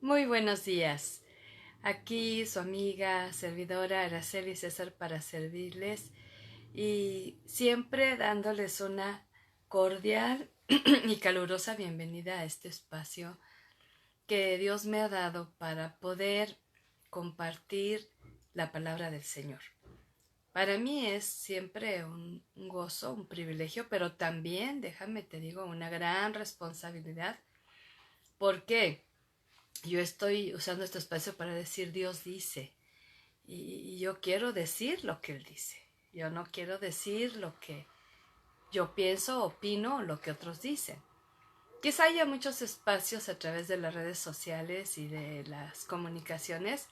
Muy buenos días. Aquí su amiga, servidora Araceli César para servirles y siempre dándoles una cordial y calurosa bienvenida a este espacio que Dios me ha dado para poder compartir la palabra del Señor. Para mí es siempre un gozo, un privilegio, pero también, déjame te digo, una gran responsabilidad. ¿Por qué? Yo estoy usando este espacio para decir Dios dice y yo quiero decir lo que Él dice. Yo no quiero decir lo que yo pienso, opino o lo que otros dicen. Quizá haya muchos espacios a través de las redes sociales y de las comunicaciones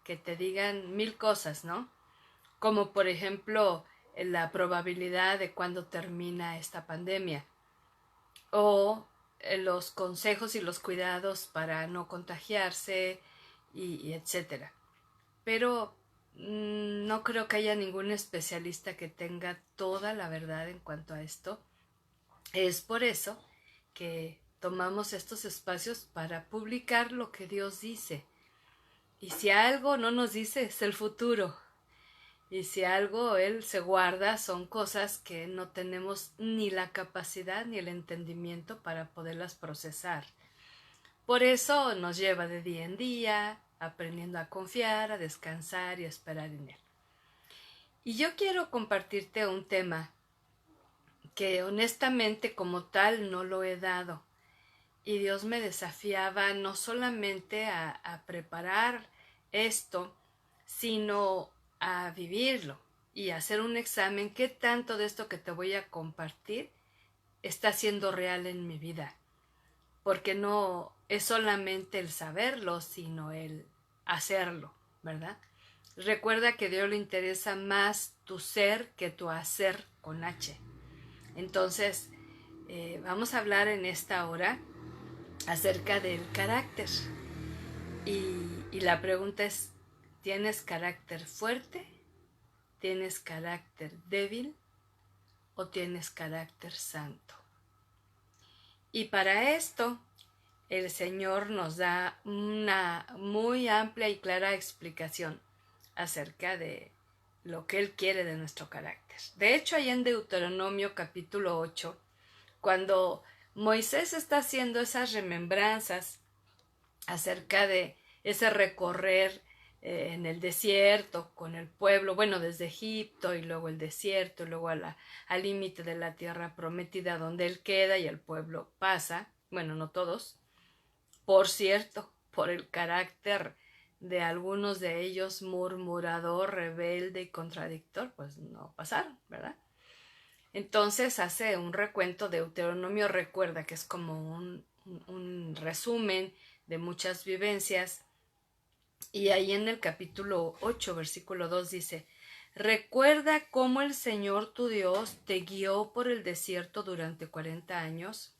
que te digan mil cosas, ¿no? Como por ejemplo la probabilidad de cuándo termina esta pandemia o los consejos y los cuidados para no contagiarse y etcétera. Pero no creo que haya ningún especialista que tenga toda la verdad en cuanto a esto. Es por eso que tomamos estos espacios para publicar lo que Dios dice. Y si algo no nos dice, es el futuro. Y si algo Él se guarda, son cosas que no tenemos ni la capacidad ni el entendimiento para poderlas procesar. Por eso nos lleva de día en día, aprendiendo a confiar, a descansar y a esperar en Él. Y yo quiero compartirte un tema que honestamente como tal no lo he dado. Y Dios me desafiaba no solamente a preparar esto, sino a vivirlo y hacer un examen. ¿Qué tanto de esto que te voy a compartir está siendo real en mi vida? Porque no es solamente el saberlo, sino el hacerlo, ¿verdad? Recuerda que a Dios le interesa más tu ser que tu hacer con H. Entonces, vamos a hablar en esta hora acerca del carácter. Y la pregunta es, ¿tienes carácter fuerte? ¿Tienes carácter débil? ¿O tienes carácter santo? Y para esto, el Señor nos da una muy amplia y clara explicación acerca de lo que Él quiere de nuestro carácter. De hecho, ahí en Deuteronomio capítulo 8, cuando Moisés está haciendo esas remembranzas acerca de ese recorrer en el desierto con el pueblo, bueno, desde Egipto y luego el desierto y luego al límite de la tierra prometida donde él queda y el pueblo pasa, bueno, no todos, por cierto, por el carácter de algunos de ellos murmurador, rebelde y contradictor, pues no pasaron, ¿verdad? Entonces hace un recuento de Deuteronomio, recuerda que es como un resumen de muchas vivencias, y ahí en el capítulo 8, versículo 2 dice, recuerda cómo el Señor tu Dios te guió por el desierto durante 40 años,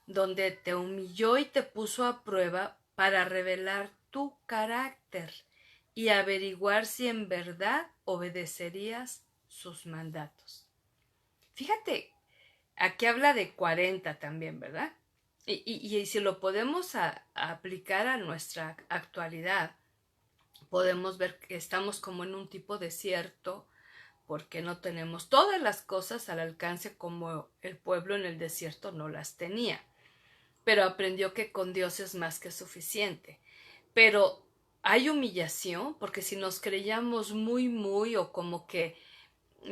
donde te humilló y te puso a prueba para revelar tu carácter y averiguar si en verdad obedecerías sus mandatos. Fíjate, aquí habla de 40 también, ¿verdad? Y si lo podemos aplicar a nuestra actualidad, podemos ver que estamos como en un tipo desierto porque no tenemos todas las cosas al alcance como el pueblo en el desierto no las tenía, pero aprendió que con Dios es más que suficiente. Pero hay humillación porque si nos creíamos muy o como que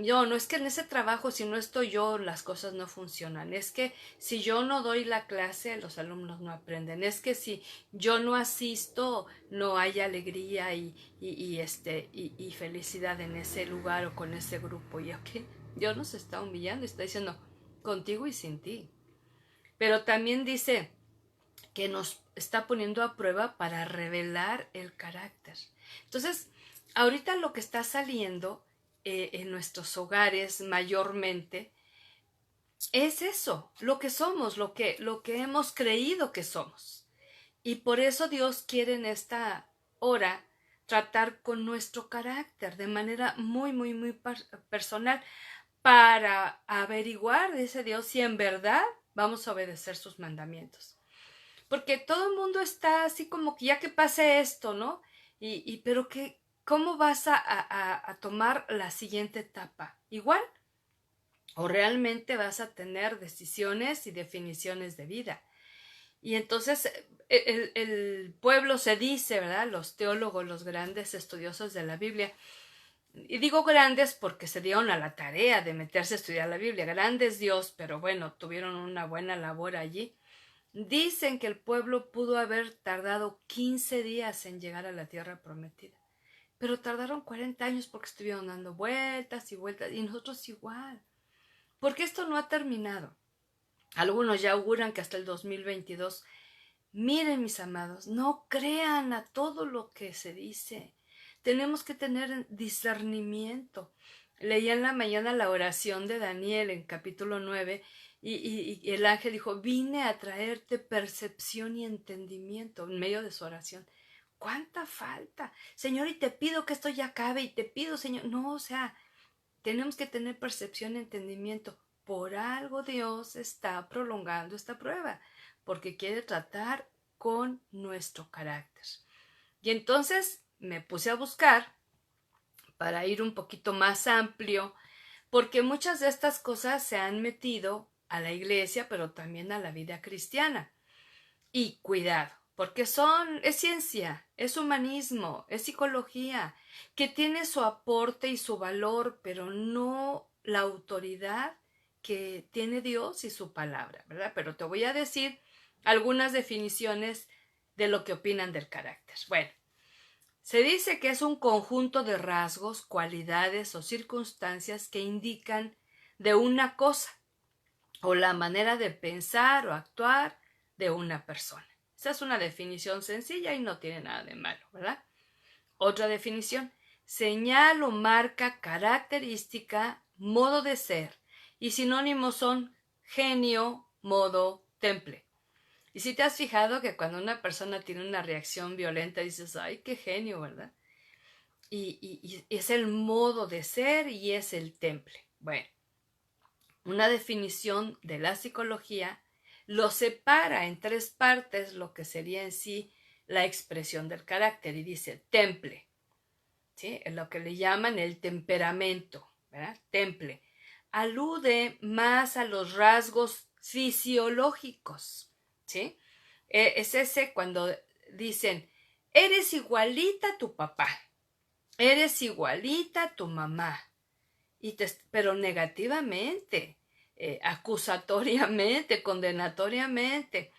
yo, no es que en ese trabajo si no estoy yo las cosas no funcionan, es que si yo no doy la clase los alumnos no aprenden, es que si yo no asisto no hay alegría y felicidad en ese lugar o con ese grupo. Y aquí Dios nos está humillando, está diciendo contigo y sin ti, pero también dice que nos está poniendo a prueba para revelar el carácter. Entonces, ahorita lo que está saliendo en nuestros hogares mayormente es eso, lo que somos, lo que hemos creído que somos. Y por eso Dios quiere en esta hora tratar con nuestro carácter de manera muy personal para averiguar, dice Dios, si en verdad vamos a obedecer sus mandamientos. porque todo el mundo está así como que ya que pase esto, ¿no? Pero que, ¿cómo vas a tomar la siguiente etapa? ¿Igual? ¿O realmente vas a tener decisiones y definiciones de vida? Y entonces el pueblo se dice, ¿verdad? Los teólogos, los grandes estudiosos de la Biblia, y digo grandes porque se dieron a la tarea de meterse a estudiar la Biblia, grandes Dios, pero bueno, tuvieron una buena labor allí. Dicen que el pueblo pudo haber tardado 15 días en llegar a la tierra prometida, pero tardaron 40 años porque estuvieron dando vueltas y vueltas, y nosotros igual, porque esto no ha terminado. Algunos ya auguran que hasta el 2022. Miren, mis amados, no crean a todo lo que se dice. Tenemos que tener discernimiento. Leía en la mañana la oración de Daniel en capítulo 9 y el ángel dijo, vine a traerte percepción y entendimiento en medio de su oración. ¿Cuánta falta? Señor, y te pido que esto ya acabe, y te pido, Señor. No, o sea, tenemos que tener percepción y entendimiento. Por algo Dios está prolongando esta prueba, porque quiere tratar con nuestro carácter. Y entonces me puse a buscar para ir un poquito más amplio, porque muchas de estas cosas se han metido a la iglesia, pero también a la vida cristiana. Y cuidado, porque es ciencia, es humanismo, es psicología, que tiene su aporte y su valor, pero no la autoridad que tiene Dios y su palabra, ¿verdad? Pero te voy a decir algunas definiciones de lo que opinan del carácter. Bueno, se dice que es un conjunto de rasgos, cualidades o circunstancias que indican de una cosa o la manera de pensar o actuar de una persona. Esa es una definición sencilla y no tiene nada de malo, ¿verdad? Otra definición, señal o marca característica, modo de ser, y sinónimos son genio, modo, temple. Y si te has fijado que cuando una persona tiene una reacción violenta dices, ay, qué genio, ¿verdad? Y es el modo de ser y es el temple. Bueno, una definición de la psicología lo separa en tres partes, lo que sería en sí la expresión del carácter, y dice temple, ¿sí? Es lo que le llaman el temperamento, ¿verdad? Temple. Alude más a los rasgos fisiológicos, ¿sí? Es ese cuando dicen, eres igualita a tu papá, eres igualita a tu mamá, pero negativamente, acusatoriamente, condenatoriamente,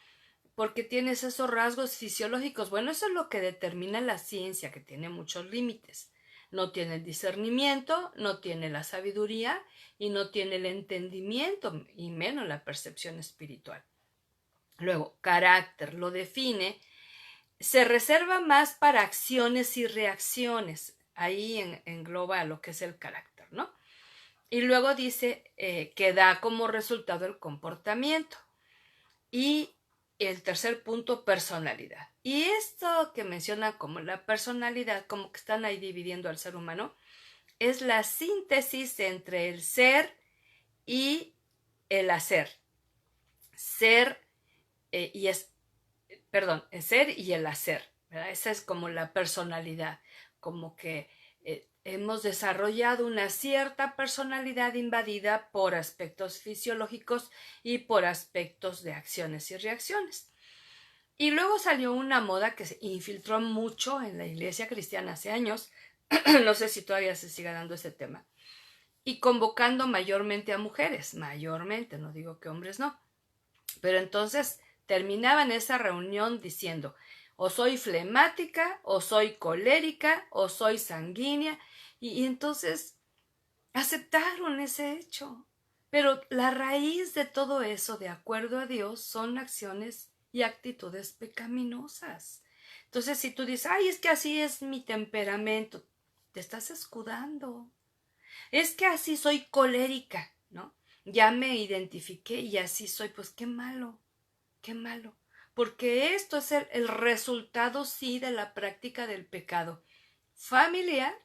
porque tienes esos rasgos fisiológicos. Bueno, eso es lo que determina la ciencia, que tiene muchos límites. No tiene el discernimiento, no tiene la sabiduría y no tiene el entendimiento y menos la percepción espiritual. Luego, carácter lo define, se reserva más para acciones y reacciones. Ahí engloba lo que es el carácter, ¿no? Y luego dice que da como resultado el comportamiento. Y el tercer punto, personalidad. Y esto que menciona como la personalidad, como que están ahí dividiendo al ser humano, es la síntesis entre el ser y el hacer. Ser y es, perdón, el ser y el hacer, ¿verdad? Esa es como la personalidad, como que hemos desarrollado una cierta personalidad invadida por aspectos fisiológicos y por aspectos de acciones y reacciones. Y luego salió una moda que se infiltró mucho en la iglesia cristiana hace años, no sé si todavía se siga dando ese tema, y convocando mayormente a mujeres, mayormente, no digo que hombres no, pero entonces terminaban esa reunión diciendo, o soy flemática, o soy colérica, o soy sanguínea, y entonces aceptaron ese hecho. Pero la raíz de todo eso, de acuerdo a Dios, son acciones y actitudes pecaminosas. Entonces, si tú dices, ay, es que así es mi temperamento, te estás escudando. Es que así soy colérica, ¿no? Ya me identifiqué y así soy, pues qué malo, qué malo. Porque esto es el resultado, sí, de la práctica del pecado familiar,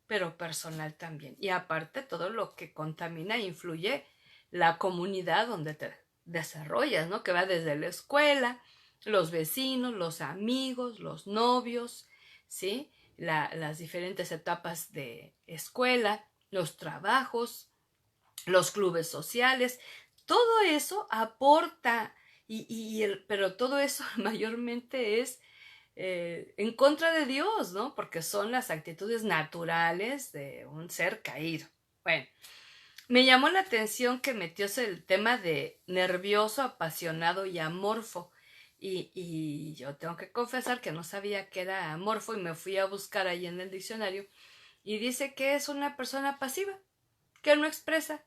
pero personal también. Y aparte todo lo que contamina e influye la comunidad donde te desarrollas, ¿no? Que va desde la escuela, los vecinos, los amigos, los novios, ¿sí? Las diferentes etapas de escuela, los trabajos, los clubes sociales, todo eso aporta, pero todo eso mayormente es en contra de Dios, ¿no? Porque son las actitudes naturales de un ser caído. Bueno, me llamó la atención que metióse el tema de nervioso, apasionado y amorfo. Y yo tengo que confesar que no sabía que era amorfo y me fui a buscar ahí en el diccionario y dice que es una persona pasiva, que no expresa,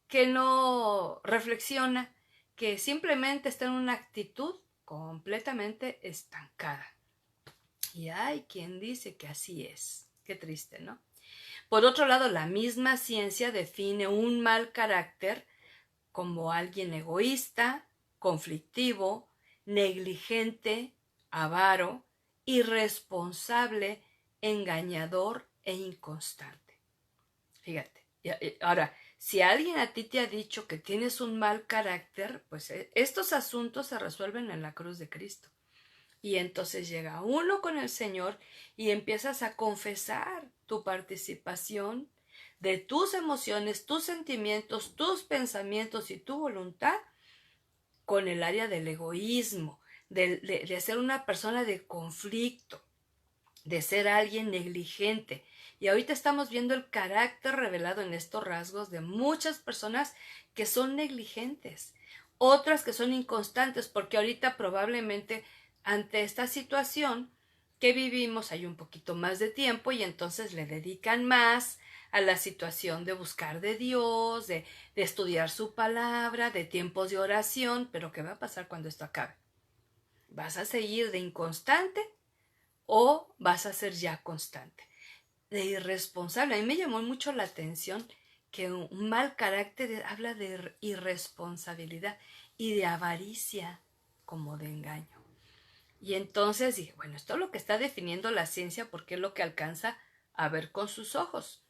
que no reflexiona, que simplemente está en una actitud completamente estancada. Y hay quien dice que así es. Qué triste, ¿no? Por otro lado, la misma ciencia define un mal carácter como alguien egoísta, conflictivo, negligente, avaro, irresponsable, engañador e inconstante. Fíjate. Ahora, si alguien a ti te ha dicho que tienes un mal carácter, pues estos asuntos se resuelven en la cruz de Cristo. Y entonces llega uno con el Señor y empiezas a confesar tu participación de tus emociones, tus sentimientos, tus pensamientos y tu voluntad con el área del egoísmo, de ser una persona de conflicto, de ser alguien negligente. Y ahorita estamos viendo el carácter revelado en estos rasgos de muchas personas que son negligentes, otras que son inconstantes, porque ahorita probablemente ante esta situación que vivimos hay un poquito más de tiempo y entonces le dedican más a la situación de buscar de Dios, de estudiar su palabra, de tiempos de oración, pero ¿qué va a pasar cuando esto acabe? ¿Vas a seguir de inconstante o vas a ser ya constante? De irresponsable. A mí me llamó mucho la atención que un mal carácter habla de irresponsabilidad y de avaricia como de engaño. Y entonces dije, bueno, esto es lo que está definiendo la ciencia porque es lo que alcanza a ver con sus ojos.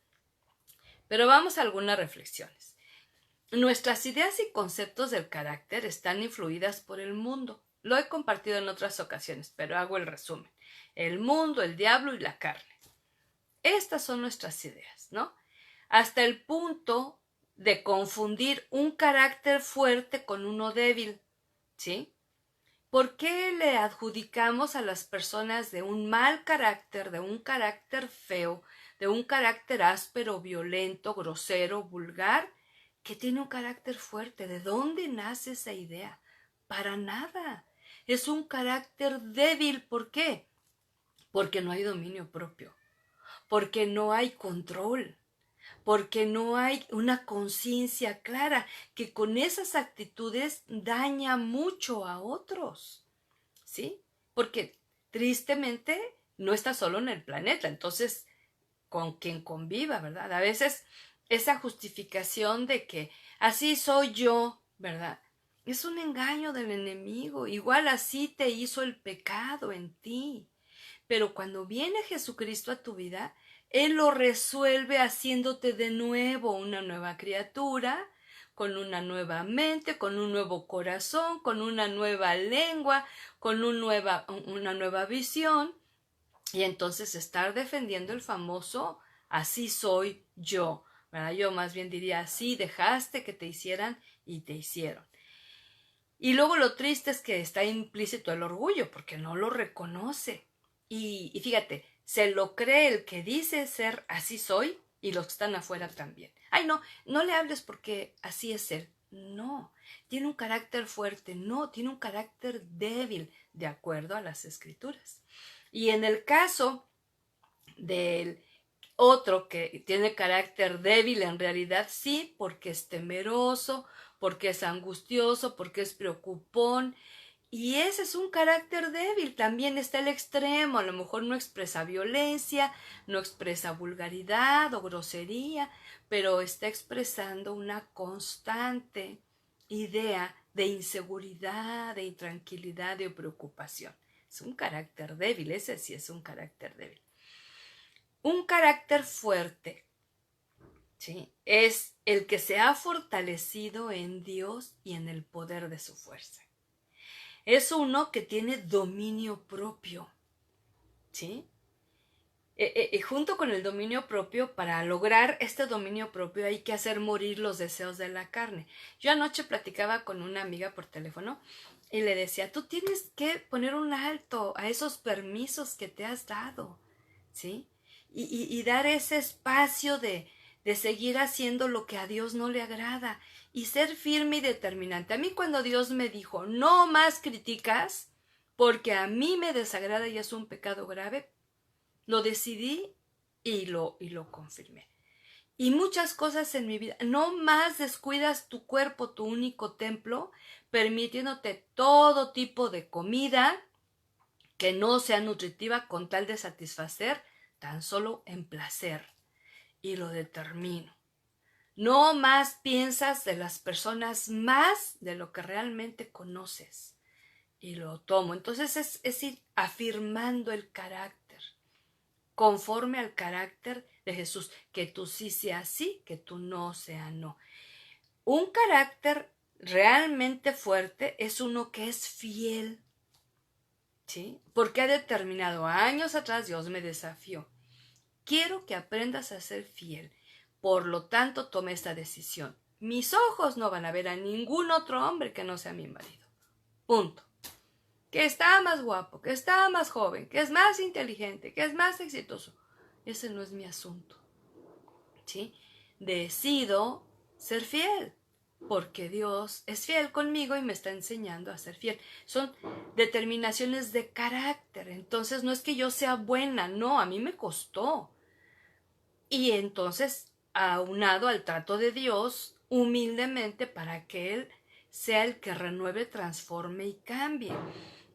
Pero vamos a algunas reflexiones. Nuestras ideas y conceptos del carácter están influidas por el mundo. Lo he compartido en otras ocasiones, pero hago el resumen. El mundo, el diablo y la carne. Estas son nuestras ideas, ¿no? Hasta el punto de confundir un carácter fuerte con uno débil, ¿sí? ¿Por qué le adjudicamos a las personas de un mal carácter, de un carácter feo, de un carácter áspero, violento, grosero, vulgar, que tiene un carácter fuerte? ¿De dónde nace esa idea? Para nada. Es un carácter débil. ¿Por qué? Porque no hay dominio propio, porque no hay control, porque no hay una conciencia clara que con esas actitudes daña mucho a otros, ¿sí? Porque tristemente no está solo en el planeta, entonces con quien conviva, ¿verdad? A veces esa justificación de que así soy yo, ¿verdad? Es un engaño del enemigo, igual así te hizo el pecado en ti. Pero cuando viene Jesucristo a tu vida, Él lo resuelve haciéndote de nuevo una nueva criatura, con una nueva mente, con un nuevo corazón, con una nueva lengua, con una nueva visión. Y entonces estar defendiendo el famoso así soy yo, ¿verdad? Yo más bien diría así dejaste que te hicieran y te hicieron. Y luego lo triste es que está implícito el orgullo, porque no lo reconoce. Y fíjate, se lo cree el que dice ser así soy y los que están afuera también. Ay, no, no le hables porque así es él. No, tiene un carácter fuerte, no, tiene un carácter débil, de acuerdo a las escrituras. Y en el caso del otro que tiene carácter débil, en realidad sí, porque es temeroso, porque es angustioso, porque es preocupón. Y ese es un carácter débil. También está el extremo. A lo mejor no expresa violencia, no expresa vulgaridad o grosería, pero está expresando una constante idea de inseguridad, de intranquilidad, de preocupación. Es un carácter débil, ese sí es un carácter débil. Un carácter fuerte, ¿sí?, es el que se ha fortalecido en Dios y en el poder de su fuerza. es uno que tiene dominio propio, ¿sí? Junto con el dominio propio, para lograr este dominio propio hay que hacer morir los deseos de la carne. Yo anoche platicaba con una amiga por teléfono y le decía, tú tienes que poner un alto a esos permisos que te has dado, ¿sí? Y dar ese espacio de seguir haciendo lo que a Dios no le agrada y ser firme y determinante. A mí cuando Dios me dijo, no más críticas, porque a mí me desagrada y es un pecado grave, lo decidí y lo confirmé. Y muchas cosas en mi vida. No más descuidas tu cuerpo, tu único templo, permitiéndote todo tipo de comida que no sea nutritiva con tal de satisfacer tan solo en placer. Y lo determino. No más piensas de las personas más de lo que realmente conoces. Y lo tomo. Entonces es ir afirmando el carácter conforme al carácter de Jesús, que tú sí seas sí, que tú no seas no. Un carácter realmente fuerte es uno que es fiel, ¿sí? Porque ha determinado años atrás, Dios me desafió. Quiero que aprendas a ser fiel. Por lo tanto, tomé esta decisión. Mis ojos no van a ver a ningún otro hombre que no sea mi marido. Punto. Que está más guapo, que está más joven, que es más inteligente, que es más exitoso. Ese no es mi asunto, ¿sí? Decido ser fiel, porque Dios es fiel conmigo y me está enseñando a ser fiel. Son determinaciones de carácter. Entonces no es que yo sea buena, no, a mí me costó. Y entonces, aunado al trato de Dios, humildemente para que Él sea el que renueve, transforme y cambie.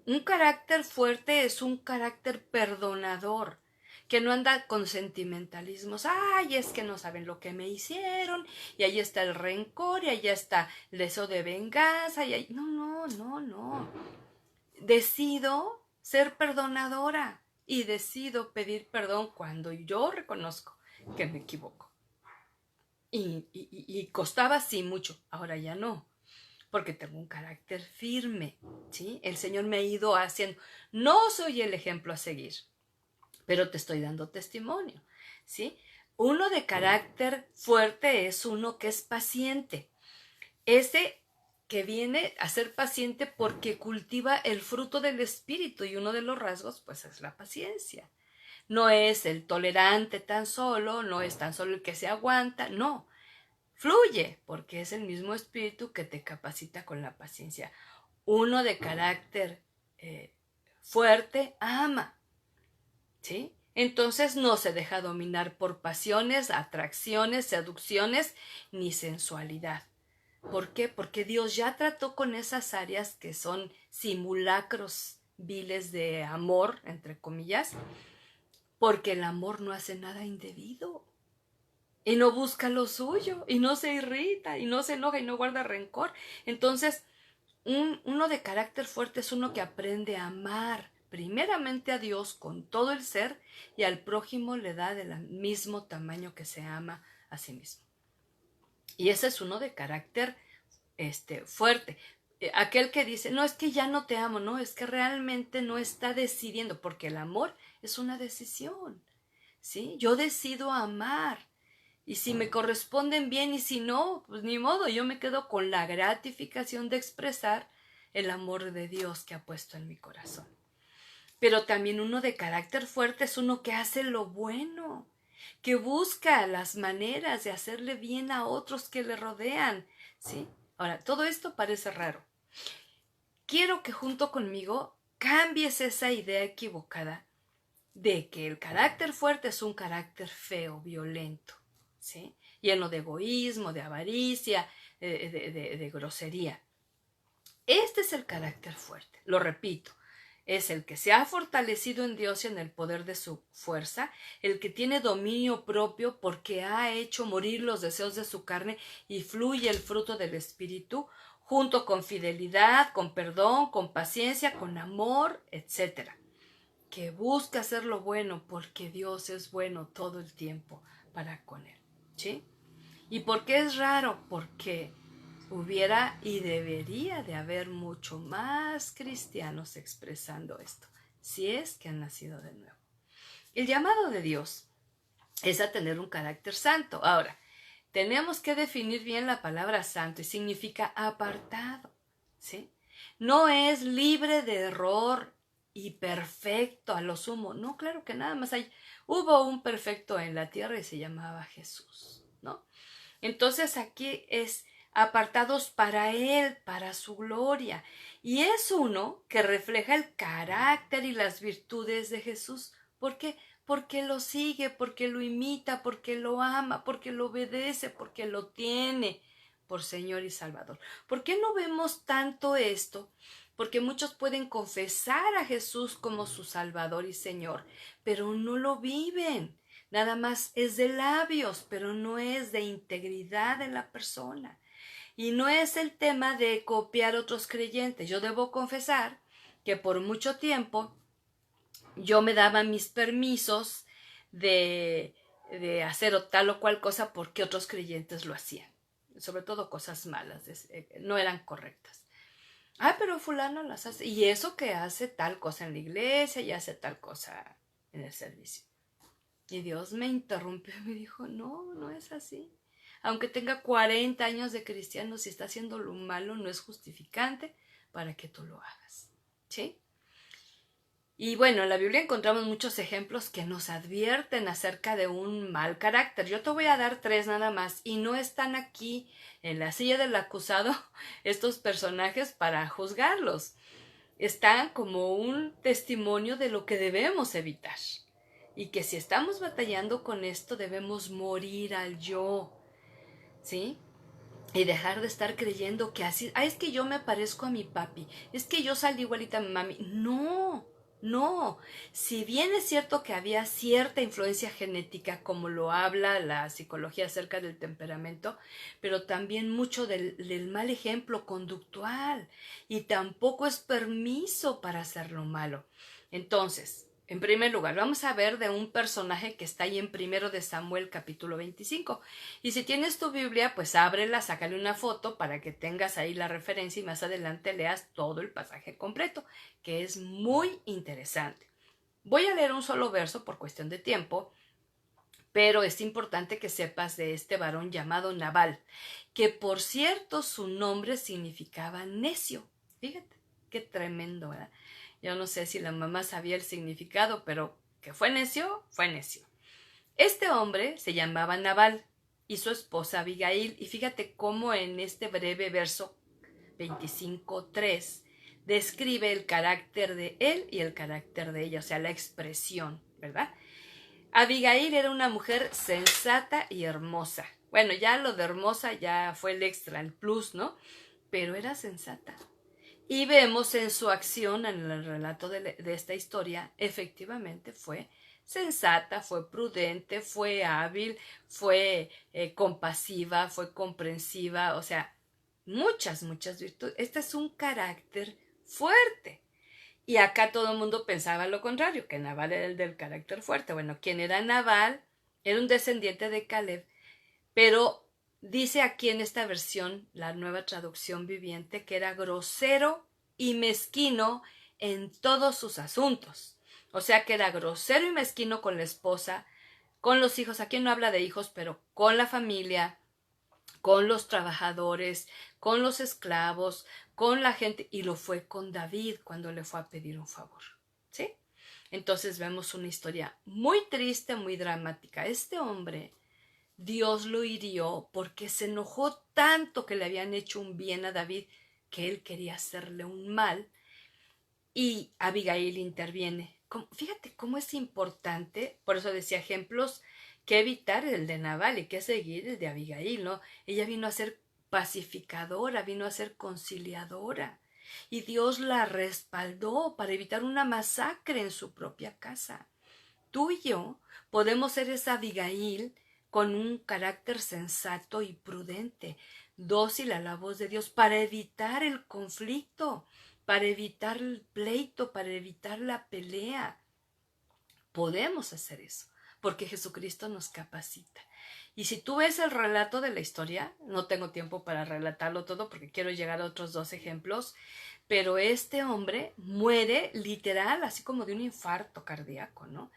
Un carácter fuerte es un carácter perdonador, que no anda con sentimentalismos. Ay, es que no saben lo que me hicieron, y ahí está el rencor, y ahí está el deseo de venganza, y ahí... No. Decido ser perdonadora y decido pedir perdón cuando yo reconozco que me equivoco. Y costaba sí mucho, ahora ya no, porque tengo un carácter firme, ¿sí? El Señor me ha ido haciendo. No soy el ejemplo a seguir, pero te estoy dando testimonio, ¿sí? Uno de carácter fuerte es uno que es paciente. Ese que viene a ser paciente porque cultiva el fruto del espíritu y uno de los rasgos pues es la paciencia. No es el tolerante tan solo, no es tan solo el que se aguanta, no. Fluye, porque es el mismo espíritu que te capacita con la paciencia. Uno de carácter fuerte ama, ¿sí? Entonces no se deja dominar por pasiones, atracciones, seducciones, ni sensualidad. ¿Por qué? Porque Dios ya trató con esas áreas que son simulacros viles de amor, entre comillas, porque el amor no hace nada indebido y no busca lo suyo y no se irrita y no se enoja y no guarda rencor. Entonces, uno de carácter fuerte es uno que aprende a amar primeramente a Dios con todo el ser y al prójimo le da del mismo tamaño que se ama a sí mismo. Y ese es uno de carácter fuerte. Aquel que dice, no, es que ya no te amo, no, es que realmente no está decidiendo, porque el amor es una decisión, ¿sí? Yo decido amar. Y si me corresponden bien y si no, pues ni modo, yo me quedo con la gratificación de expresar el amor de Dios que ha puesto en mi corazón. Pero también uno de carácter fuerte es uno que hace lo bueno, que busca las maneras de hacerle bien a otros que le rodean, ¿sí? Ahora, todo esto parece raro. Quiero que junto conmigo cambies esa idea equivocada de que el carácter fuerte es un carácter feo, violento, ¿sí? Lleno de egoísmo, de avaricia, de grosería. Este es el carácter fuerte, lo repito, es el que se ha fortalecido en Dios y en el poder de su fuerza, el que tiene dominio propio porque ha hecho morir los deseos de su carne y fluye el fruto del Espíritu, junto con fidelidad, con perdón, con paciencia, con amor, etc. Que busca hacer lo bueno porque Dios es bueno todo el tiempo para con él, ¿sí? ¿Y por qué es raro? Porque hubiera y debería de haber mucho más cristianos expresando esto, si es que han nacido de nuevo. El llamado de Dios es a tener un carácter santo. Ahora, tenemos que definir bien la palabra santo y significa apartado, ¿sí? No es libre de error y perfecto a lo sumo. No, claro que nada más hubo un perfecto en la tierra y se llamaba Jesús, ¿no? Entonces aquí es apartados para Él, para su gloria. Y es uno que refleja el carácter y las virtudes de Jesús. ¿Por qué? Porque lo sigue, porque lo imita, porque lo ama, porque lo obedece, porque lo tiene por Señor y Salvador. ¿Por qué no vemos tanto esto? Porque muchos pueden confesar a Jesús como su Salvador y Señor, pero no lo viven. Nada más es de labios, pero no es de integridad de la persona. Y no es el tema de copiar otros creyentes. Yo debo confesar que por mucho tiempo yo me daba mis permisos de hacer tal o cual cosa porque otros creyentes lo hacían. Sobre todo cosas malas, no eran correctas. Ah, pero fulano las hace. Y eso que hace tal cosa en la iglesia y hace tal cosa en el servicio. Y Dios me interrumpió y me dijo, no, no es así. Aunque tenga 40 años de cristiano, si está haciendo lo malo, no es justificante para que tú lo hagas. ¿Sí? Y bueno, en la Biblia encontramos muchos ejemplos que nos advierten acerca de un mal carácter. Yo te voy a dar 3 nada más y no están aquí en la silla del acusado estos personajes para juzgarlos. Están como un testimonio de lo que debemos evitar. Y que si estamos batallando con esto debemos morir al yo, ¿sí? Y dejar de estar creyendo que así, es que yo me parezco a mi papi, es que yo salí igualita a mi mami. No, no. Si bien es cierto que había cierta influencia genética, como lo habla la psicología acerca del temperamento, pero también mucho del mal ejemplo conductual. Y tampoco es permiso para hacer lo malo. Entonces, en primer lugar, vamos a ver de un personaje que está ahí en 1 de Samuel capítulo 25. Y si tienes tu Biblia, pues ábrela, sácale una foto para que tengas ahí la referencia y más adelante leas todo el pasaje completo, que es muy interesante. Voy a leer un solo verso por cuestión de tiempo, pero es importante que sepas de este varón llamado Nabal, que por cierto su nombre significaba necio. Fíjate, qué tremendo, ¿verdad? Yo no sé si la mamá sabía el significado, pero que fue necio, fue necio. Este hombre se llamaba Nabal y su esposa Abigail, y fíjate cómo en este breve verso 25:3 describe el carácter de él y el carácter de ella, o sea, la expresión, ¿verdad? Abigail era una mujer sensata y hermosa. Bueno, ya lo de hermosa ya fue el extra, el plus, ¿no? Pero era sensata. Y vemos en su acción, en el relato de esta historia, efectivamente fue sensata, fue prudente, fue hábil, fue compasiva, fue comprensiva, o sea, muchas virtudes. Este es un carácter fuerte. Y acá todo el mundo pensaba lo contrario, que Nabal era el del carácter fuerte. Bueno, ¿quién era Nabal? Era un descendiente de Caleb, pero dice aquí en esta versión, la nueva traducción viviente, que era grosero y mezquino en todos sus asuntos. O sea que era grosero y mezquino con la esposa, con los hijos, aquí no habla de hijos, pero con la familia, con los trabajadores, con los esclavos, con la gente, y lo fue con David cuando le fue a pedir un favor. ¿Sí? Entonces vemos una historia muy triste, muy dramática. Este hombre, Dios lo hirió porque se enojó tanto que le habían hecho un bien a David que él quería hacerle un mal, y Abigail interviene. Fíjate cómo es importante, por eso decía ejemplos que evitar el de Nabal y que seguir el de Abigail, ¿no? Ella vino a ser pacificadora, vino a ser conciliadora, y Dios la respaldó para evitar una masacre en su propia casa. Tú y yo podemos ser esa Abigail con un carácter sensato y prudente, dócil a la voz de Dios, para evitar el conflicto, para evitar el pleito, para evitar la pelea. Podemos hacer eso, porque Jesucristo nos capacita. Y si tú ves el relato de la historia, no tengo tiempo para relatarlo todo porque quiero llegar a otros 2 ejemplos, pero este hombre muere literal, así como de un infarto cardíaco, ¿no?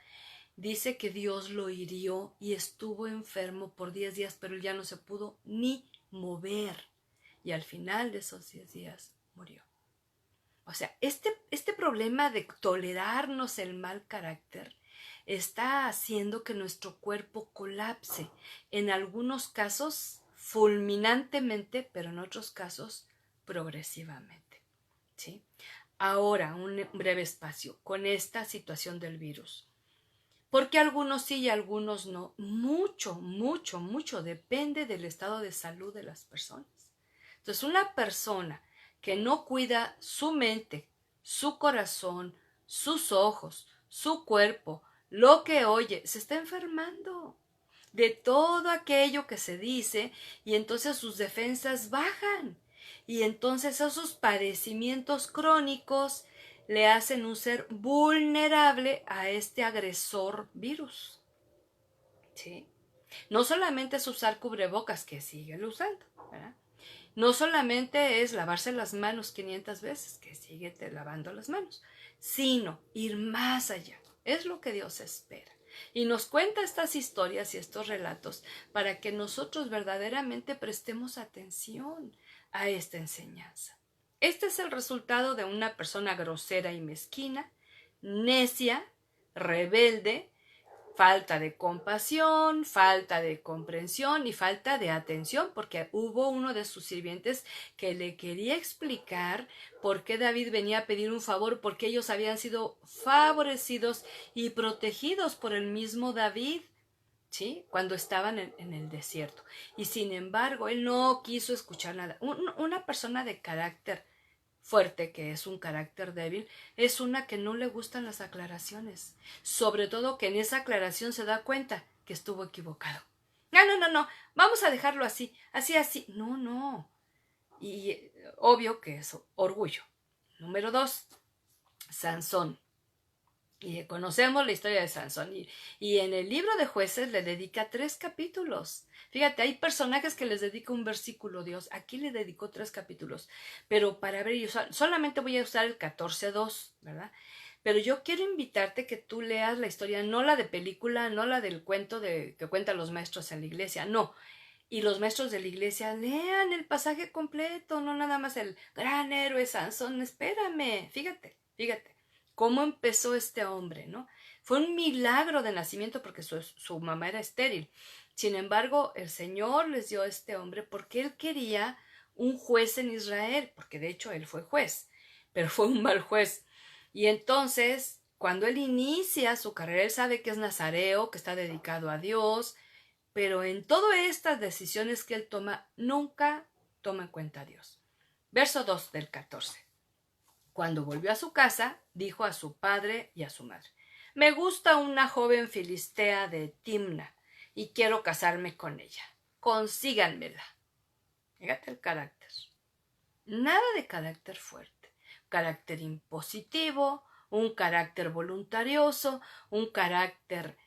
Dice que Dios lo hirió y estuvo enfermo por 10 días, pero él ya no se pudo ni mover. Y al final de esos 10 días murió. O sea, este problema de tolerarnos el mal carácter está haciendo que nuestro cuerpo colapse. En algunos casos fulminantemente, pero en otros casos progresivamente. ¿Sí? Ahora, un breve espacio con esta situación del virus. Porque algunos sí y algunos no. Mucho, mucho, mucho depende del estado de salud de las personas. Entonces, una persona que no cuida su mente, su corazón, sus ojos, su cuerpo, lo que oye, se está enfermando de todo aquello que se dice y entonces sus defensas bajan y entonces esos padecimientos crónicos le hacen un ser vulnerable a este agresor virus. ¿Sí? No solamente es usar cubrebocas, que sigue usando, ¿verdad? No solamente es lavarse las manos 500 veces, que sigue lavando las manos, sino ir más allá. Es lo que Dios espera. Y nos cuenta estas historias y estos relatos para que nosotros verdaderamente prestemos atención a esta enseñanza. Este es el resultado de una persona grosera y mezquina, necia, rebelde, falta de compasión, falta de comprensión y falta de atención, porque hubo uno de sus sirvientes que le quería explicar por qué David venía a pedir un favor, porque ellos habían sido favorecidos y protegidos por el mismo David, ¿sí? Cuando estaban en el desierto. Y sin embargo, él no quiso escuchar nada. Una persona de carácter fuerte, que es un carácter débil, es una que no le gustan las aclaraciones, sobre todo que en esa aclaración se da cuenta que estuvo equivocado. No, vamos a dejarlo así, así, no. Y obvio que es orgullo. Número 2, Sansón. Y conocemos la historia de Sansón y en el libro de Jueces le dedica 3 capítulos. Fíjate, hay personajes que les dedica un versículo Dios. Aquí le dedicó 3 capítulos. Pero para ver, yo solamente voy a usar el 14:2, ¿verdad? Pero yo quiero invitarte que tú leas la historia, no la de película, no la del cuento que cuentan los maestros en la iglesia, no. Y los maestros de la iglesia lean el pasaje completo, no nada más el gran héroe Sansón. Espérame, fíjate. ¿Cómo empezó este hombre, no? Fue un milagro de nacimiento porque su mamá era estéril. Sin embargo, el Señor les dio a este hombre porque él quería un juez en Israel, porque de hecho él fue juez, pero fue un mal juez. Y entonces, cuando él inicia su carrera, él sabe que es nazareo, que está dedicado a Dios, pero en todas estas decisiones que él toma, nunca toma en cuenta a Dios. Verso 2 del 14. Cuando volvió a su casa, dijo a su padre y a su madre: me gusta una joven filistea de Timna y quiero casarme con ella. Consíganmela. Fíjate el carácter. Nada de carácter fuerte. Carácter impositivo, un carácter voluntarioso, un carácter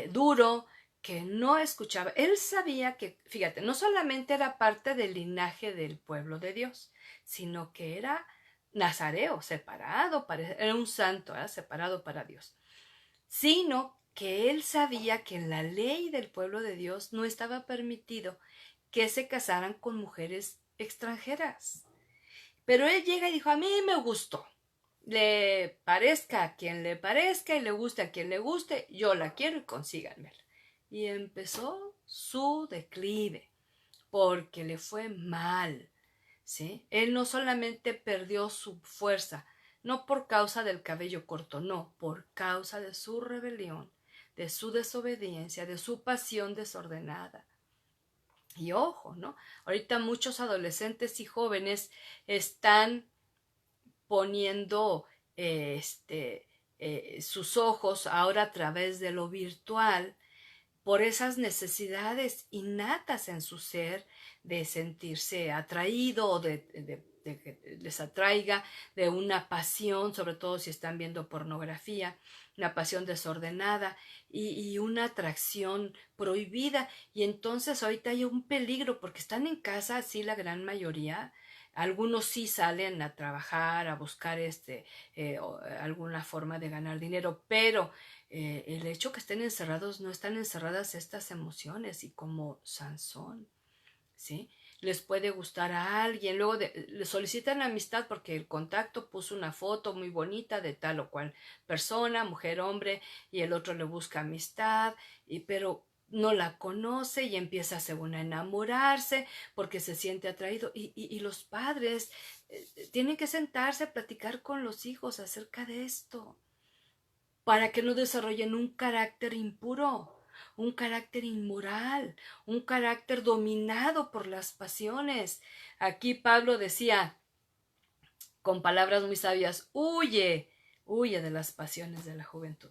duro, que no escuchaba. Él sabía que, fíjate, no solamente era parte del linaje del pueblo de Dios, sino que era nazareo, separado, era un santo, separado para Dios, sino que él sabía que en la ley del pueblo de Dios no estaba permitido que se casaran con mujeres extranjeras. Pero él llega y dijo: a mí me gustó, le parezca a quien le parezca y le guste a quien le guste, yo la quiero y consíganmela. Y empezó su declive, porque le fue mal. ¿Sí? Él no solamente perdió su fuerza, no por causa del cabello corto, no, por causa de su rebelión, de su desobediencia, de su pasión desordenada. Y ojo, ¿no? Ahorita muchos adolescentes y jóvenes están poniendo sus ojos ahora a través de lo virtual, por esas necesidades innatas en su ser de sentirse atraído o de que les atraiga, de una pasión, sobre todo si están viendo pornografía, una pasión desordenada y una atracción prohibida. Y entonces ahorita hay un peligro porque están en casa, sí, la gran mayoría. Algunos sí salen a trabajar, a buscar alguna forma de ganar dinero, pero el hecho que estén encerrados, no están encerradas estas emociones, y como Sansón, ¿sí? Les puede gustar a alguien, luego le solicitan amistad porque el contacto puso una foto muy bonita de tal o cual persona, mujer, hombre, y el otro le busca amistad, pero no la conoce y empieza según a enamorarse porque se siente atraído, y los padres tienen que sentarse a platicar con los hijos acerca de esto para que no desarrollen un carácter impuro, un carácter inmoral, un carácter dominado por las pasiones. Aquí Pablo decía, con palabras muy sabias, huye, huye de las pasiones de la juventud.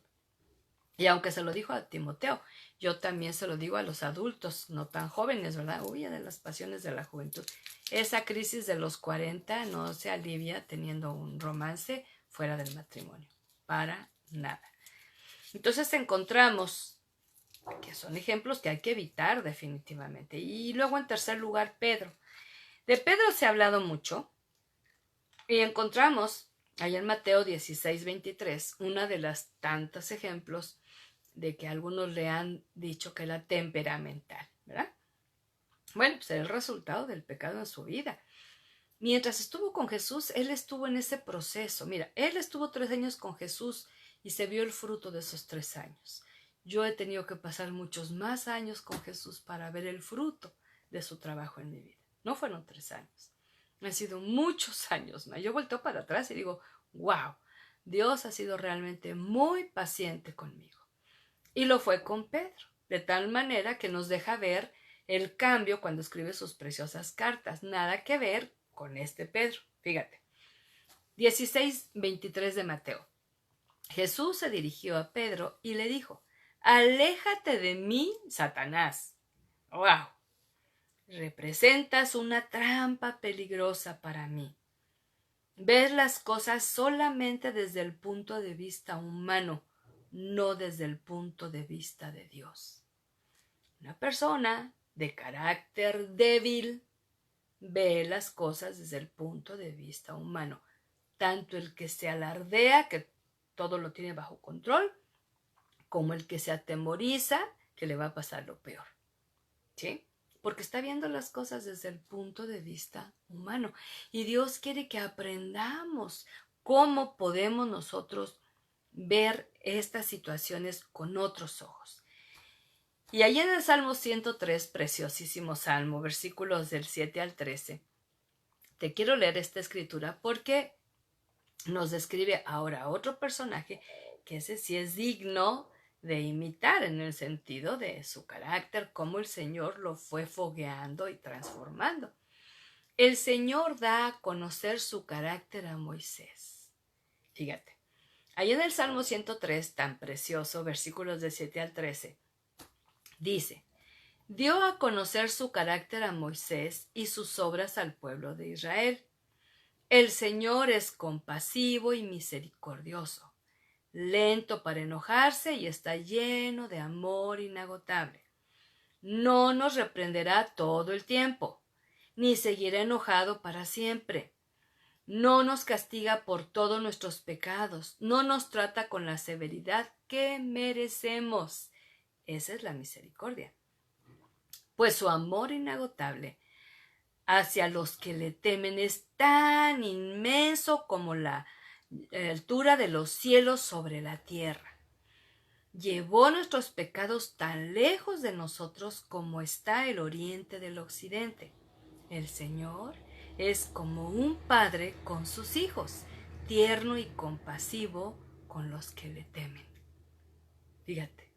Y aunque se lo dijo a Timoteo, yo también se lo digo a los adultos, no tan jóvenes, ¿verdad? Huye de las pasiones de la juventud. Esa crisis de los 40 no se alivia teniendo un romance fuera del matrimonio, para nada. Entonces encontramos que son ejemplos que hay que evitar definitivamente. Y luego, en tercer lugar, Pedro. De Pedro se ha hablado mucho y encontramos ahí en Mateo 16:23 una de las tantos ejemplos de que algunos le han dicho que era temperamental, ¿verdad? Bueno, pues era el resultado del pecado en su vida. Mientras estuvo con Jesús, él estuvo en ese proceso. Mira, él estuvo 3 años con Jesús y se vio el fruto de esos 3 años. Yo he tenido que pasar muchos más años con Jesús para ver el fruto de su trabajo en mi vida. No fueron 3 años. Han sido muchos años más. Yo vuelto para atrás y digo, wow, Dios ha sido realmente muy paciente conmigo. Y lo fue con Pedro, de tal manera que nos deja ver el cambio cuando escribe sus preciosas cartas. Nada que ver con este Pedro. Fíjate. 16:23 de Mateo. Jesús se dirigió a Pedro y le dijo, aléjate de mí, Satanás. ¡Wow! Representas una trampa peligrosa para mí. Ves las cosas solamente desde el punto de vista humano, no desde el punto de vista de Dios. Una persona de carácter débil ve las cosas desde el punto de vista humano. Tanto el que se alardea, que todo lo tiene bajo control, como el que se atemoriza, que le va a pasar lo peor. ¿Sí? Porque está viendo las cosas desde el punto de vista humano. Y Dios quiere que aprendamos cómo podemos nosotros ver estas situaciones con otros ojos. Y ahí en el Salmo 103, preciosísimo Salmo, versículos del 7 al 13, te quiero leer esta escritura porque nos describe ahora otro personaje que ese sí es digno de imitar en el sentido de su carácter, cómo el Señor lo fue fogueando y transformando. El Señor da a conocer su carácter a Moisés. Fíjate, ahí en el Salmo 103, tan precioso, versículos de 7 al 13, dice, dio a conocer su carácter a Moisés y sus obras al pueblo de Israel. El Señor es compasivo y misericordioso, lento para enojarse y está lleno de amor inagotable. No nos reprenderá todo el tiempo, ni seguirá enojado para siempre. No nos castiga por todos nuestros pecados, no nos trata con la severidad que merecemos. Esa es la misericordia. Pues su amor inagotable hacia los que le temen es tan inmenso como la altura de los cielos sobre la tierra. Llevó nuestros pecados tan lejos de nosotros como está el oriente del occidente. El Señor es como un padre con sus hijos, tierno y compasivo con los que le temen. Fíjate,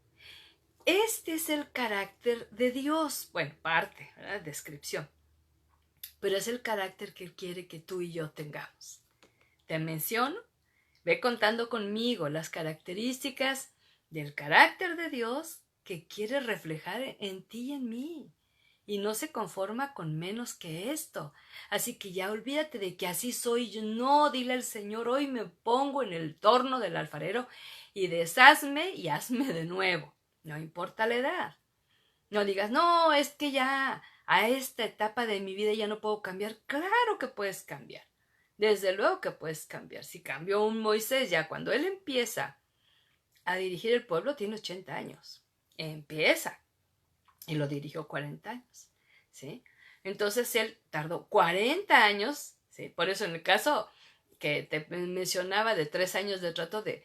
este es el carácter de Dios. Bueno, parte, ¿verdad? Descripción. Pero es el carácter que Él quiere que tú y yo tengamos. Te menciono, ve contando conmigo las características del carácter de Dios que quiere reflejar en ti y en mí. y no se conforma con menos que esto. Así que ya olvídate de que así soy yo. No, dile al Señor, hoy me pongo en el torno del alfarero y deshazme y hazme de nuevo. No importa la edad. No digas, no, es que ya a esta etapa de mi vida ya no puedo cambiar. Claro que puedes cambiar. Desde luego que puedes cambiar. Si cambió un Moisés ya cuando él empieza a dirigir el pueblo, tiene 80 años. Empieza. Y lo dirigió 40 años. ¿Sí? Entonces él tardó 40 años. ¿Sí? Por eso en el caso que te mencionaba de 3 años de trato de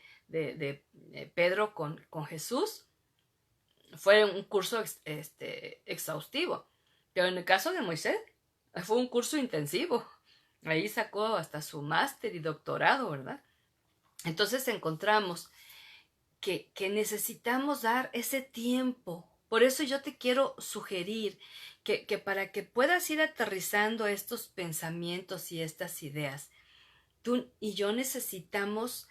Pedro con Jesús, fue un curso exhaustivo. Pero en el caso de Moisés, fue un curso intensivo. Ahí sacó hasta su máster y doctorado, ¿verdad? Entonces encontramos que necesitamos dar ese tiempo. Por eso yo te quiero sugerir que para que puedas ir aterrizando estos pensamientos y estas ideas, tú y yo necesitamos.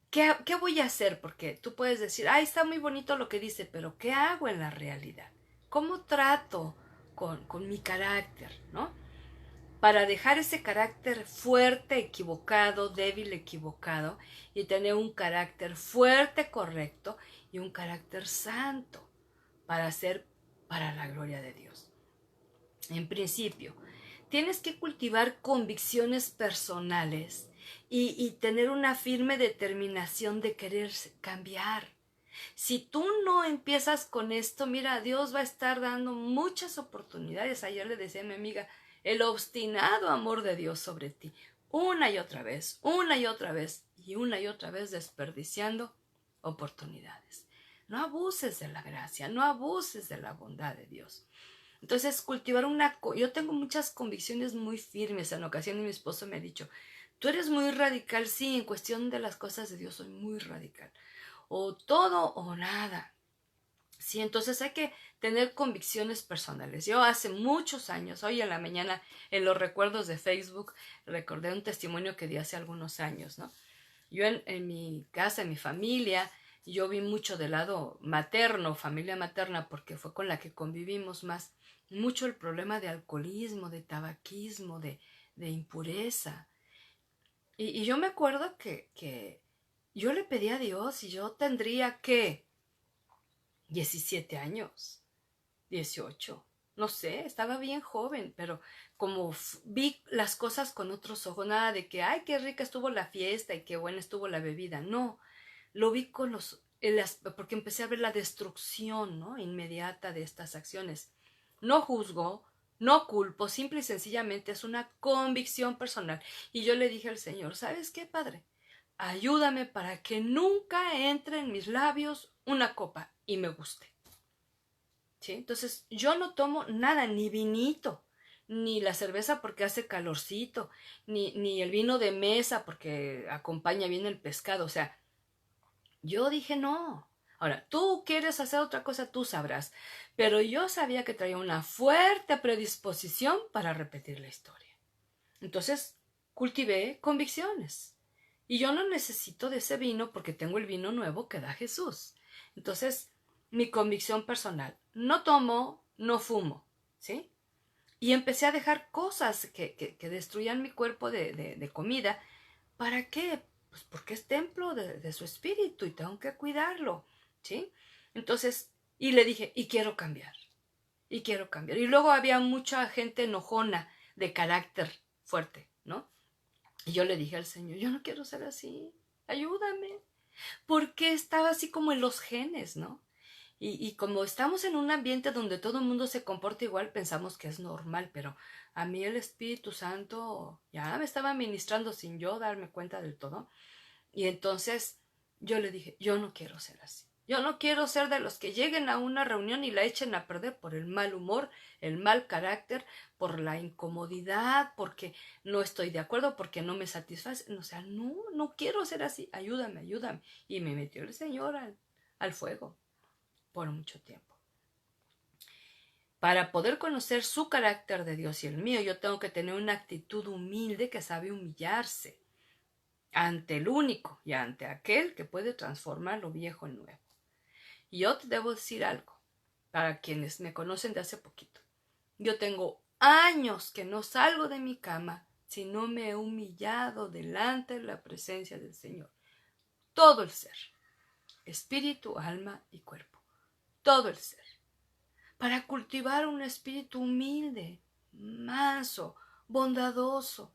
¿Qué voy a hacer? Porque tú puedes decir, ay, está muy bonito lo que dice, pero ¿qué hago en la realidad? ¿Cómo trato con mi carácter, no? Para dejar ese carácter fuerte, equivocado, débil, equivocado, y tener un carácter fuerte, correcto, y un carácter santo, para ser para la gloria de Dios. En principio, tienes que cultivar convicciones personales y tener una firme determinación de querer cambiar. Si tú no empiezas con esto, mira, Dios va a estar dando muchas oportunidades. Ayer le decía a mi amiga, el obstinado amor de Dios sobre ti, una y otra vez, una y otra vez, y una y otra vez desperdiciando oportunidades. No abuses de la gracia, no abuses de la bondad de Dios. Entonces, cultivar yo tengo muchas convicciones muy firmes. En ocasiones mi esposo me ha dicho, tú eres muy radical. Sí, en cuestión de las cosas de Dios soy muy radical. O todo o nada. Sí, entonces hay que tener convicciones personales. Yo hace muchos años, hoy en la mañana, en los recuerdos de Facebook, recordé un testimonio que di hace algunos años, ¿no? Yo en mi casa, en mi familia, yo vi mucho del lado materno, familia materna, porque fue con la que convivimos más, mucho el problema de alcoholismo, de tabaquismo, de impureza. Y yo me acuerdo que yo le pedí a Dios y yo tendría que 17 años, 18, no sé, estaba bien joven, pero como vi las cosas con otros ojos, nada de que, ay, qué rica estuvo la fiesta y qué buena estuvo la bebida, no, lo vi con porque empecé a ver la destrucción, ¿no?, inmediata de estas acciones. No juzgo, no culpo, simple y sencillamente es una convicción personal. Y yo le dije al Señor, ¿sabes qué, Padre? Ayúdame para que nunca entre en mis labios una copa y me guste. ¿Sí? Entonces yo no tomo nada, ni vinito, ni la cerveza porque hace calorcito, ni el vino de mesa porque acompaña bien el pescado. O sea, yo dije no. Ahora, tú quieres hacer otra cosa, tú sabrás. Pero yo sabía que traía una fuerte predisposición para repetir la historia. Entonces, cultivé convicciones. Y yo no necesito de ese vino porque tengo el vino nuevo que da Jesús. Entonces, mi convicción personal, no tomo, no fumo, ¿sí? Y empecé a dejar cosas que destruían mi cuerpo de comida. ¿Para qué? Pues porque es templo de su espíritu y tengo que cuidarlo, ¿sí? Entonces, y le dije, y quiero cambiar, y quiero cambiar. Y luego había mucha gente enojona de carácter fuerte, ¿no? Y yo le dije al Señor, yo no quiero ser así, ayúdame. Porque estaba así como en los genes, ¿no? Y como estamos en un ambiente donde todo el mundo se comporta igual, pensamos que es normal, pero a mí el Espíritu Santo ya me estaba ministrando sin yo darme cuenta del todo. Y entonces yo le dije, yo no quiero ser así. Yo no quiero ser de los que lleguen a una reunión y la echen a perder por el mal humor, el mal carácter, por la incomodidad, porque no estoy de acuerdo, porque no me satisface. O sea, no quiero ser así. Ayúdame, ayúdame. Y me metió el Señor al fuego por mucho tiempo. Para poder conocer su carácter de Dios y el mío, yo tengo que tener una actitud humilde que sabe humillarse ante el único y ante aquel que puede transformar lo viejo en nuevo. Y yo te debo decir algo, para quienes me conocen de hace poquito. Yo tengo años que no salgo de mi cama si no me he humillado delante de la presencia del Señor. Todo el ser, espíritu, alma y cuerpo. Todo el ser. Para cultivar un espíritu humilde, manso, bondadoso.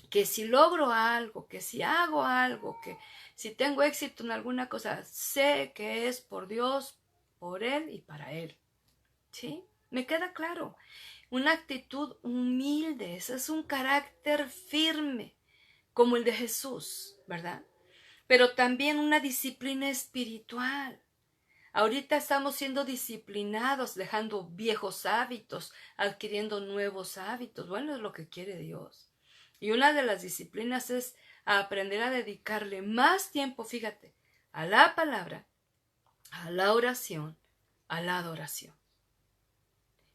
Que si logro algo, que si hago algo, que si tengo éxito en alguna cosa, sé que es por Dios, por Él y para Él. ¿Sí? Me queda claro. Una actitud humilde, ese es un carácter firme, como el de Jesús, ¿verdad? Pero también una disciplina espiritual. Ahorita estamos siendo disciplinados, dejando viejos hábitos, adquiriendo nuevos hábitos. Bueno, es lo que quiere Dios. Y una de las disciplinas es aprender a dedicarle más tiempo, fíjate, a la palabra, a la oración, a la adoración.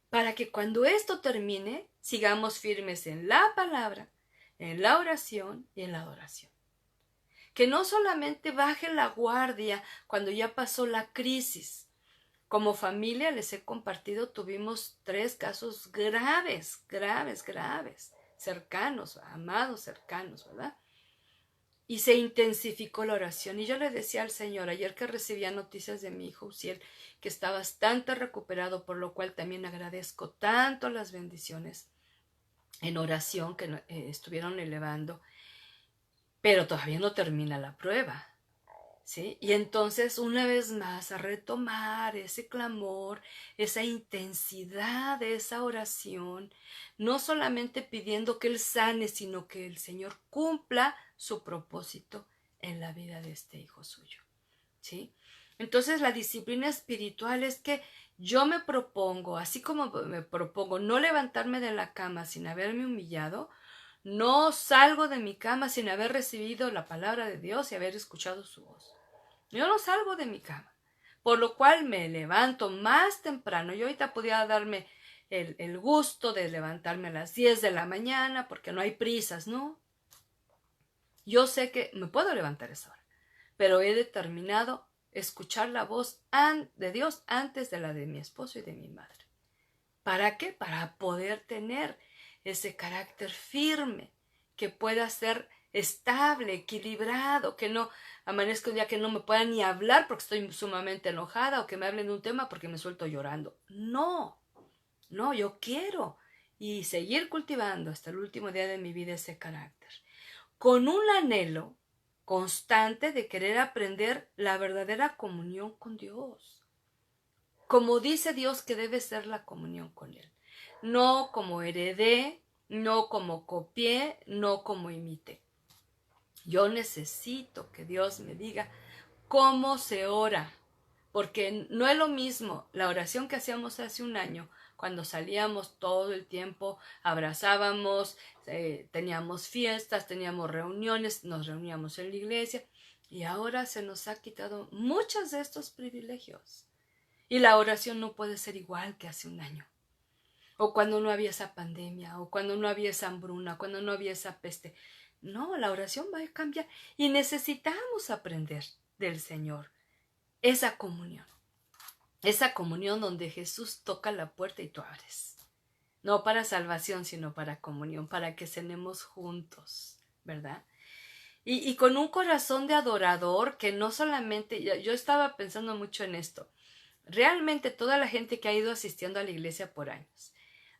Para que cuando esto termine, sigamos firmes en la palabra, en la oración y en la adoración. Que no solamente baje la guardia cuando ya pasó la crisis. Como familia les he compartido, tuvimos 3 casos graves, cercanos, amados cercanos, ¿verdad? Y se intensificó la oración. Y yo le decía al Señor, ayer que recibía noticias de mi hijo Uziel, que está bastante recuperado, por lo cual también agradezco tanto las bendiciones en oración que estuvieron elevando, pero todavía no termina la prueba. ¿Sí? Y entonces una vez más a retomar ese clamor, esa intensidad de esa oración, no solamente pidiendo que Él sane, sino que el Señor cumpla su propósito en la vida de este hijo suyo. ¿Sí? Entonces la disciplina espiritual es que yo me propongo, así como me propongo no levantarme de la cama sin haberme humillado, no salgo de mi cama sin haber recibido la palabra de Dios y haber escuchado su voz. Yo no salgo de mi cama, por lo cual me levanto más temprano. Yo ahorita podía darme el gusto de levantarme a las 10 de la mañana porque no hay prisas, ¿no? Yo sé que me puedo levantar a esa hora, pero he determinado escuchar la voz de Dios antes de la de mi esposo y de mi madre. ¿Para qué? Para poder tener ese carácter firme que pueda ser estable, equilibrado, que no amanezca un día que no me pueda ni hablar porque estoy sumamente enojada o que me hablen de un tema porque me suelto llorando. No, yo quiero y seguir cultivando hasta el último día de mi vida ese carácter, con un anhelo constante de querer aprender la verdadera comunión con Dios. Como dice Dios que debe ser la comunión con Él. No como heredé, no como copié, no como imité. Yo necesito que Dios me diga cómo se ora, porque no es lo mismo la oración que hacíamos hace un año, cuando salíamos todo el tiempo, abrazábamos, teníamos fiestas, teníamos reuniones, nos reuníamos en la iglesia, y ahora se nos ha quitado muchos de estos privilegios. Y la oración no puede ser igual que hace un año. O cuando no había esa pandemia, o cuando no había esa hambruna, cuando no había esa peste. No, la oración va a cambiar y necesitamos aprender del Señor esa comunión. Esa comunión donde Jesús toca la puerta y tú abres. No para salvación, sino para comunión, para que cenemos juntos, ¿verdad? Y con un corazón de adorador que no solamente, yo estaba pensando mucho en esto, realmente toda la gente que ha ido asistiendo a la iglesia por años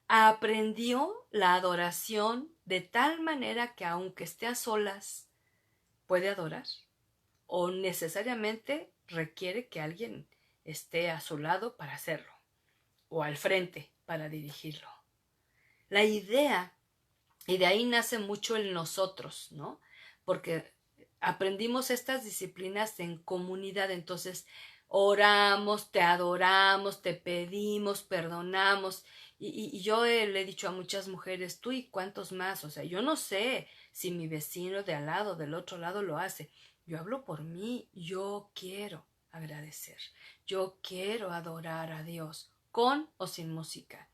aprendió la adoración de tal manera que aunque esté a solas puede adorar o necesariamente requiere que alguien esté a su lado para hacerlo o al frente para dirigirlo. La idea, y de ahí nace mucho el nosotros, ¿no? Porque aprendimos estas disciplinas en comunidad, entonces oramos, te adoramos, te pedimos, perdonamos. Y yo le he dicho a muchas mujeres, tú y cuántos más, o sea, yo no sé si mi vecino de al lado, del otro lado lo hace. Yo hablo por mí, yo quiero agradecer, yo quiero adorar a Dios, con o sin música.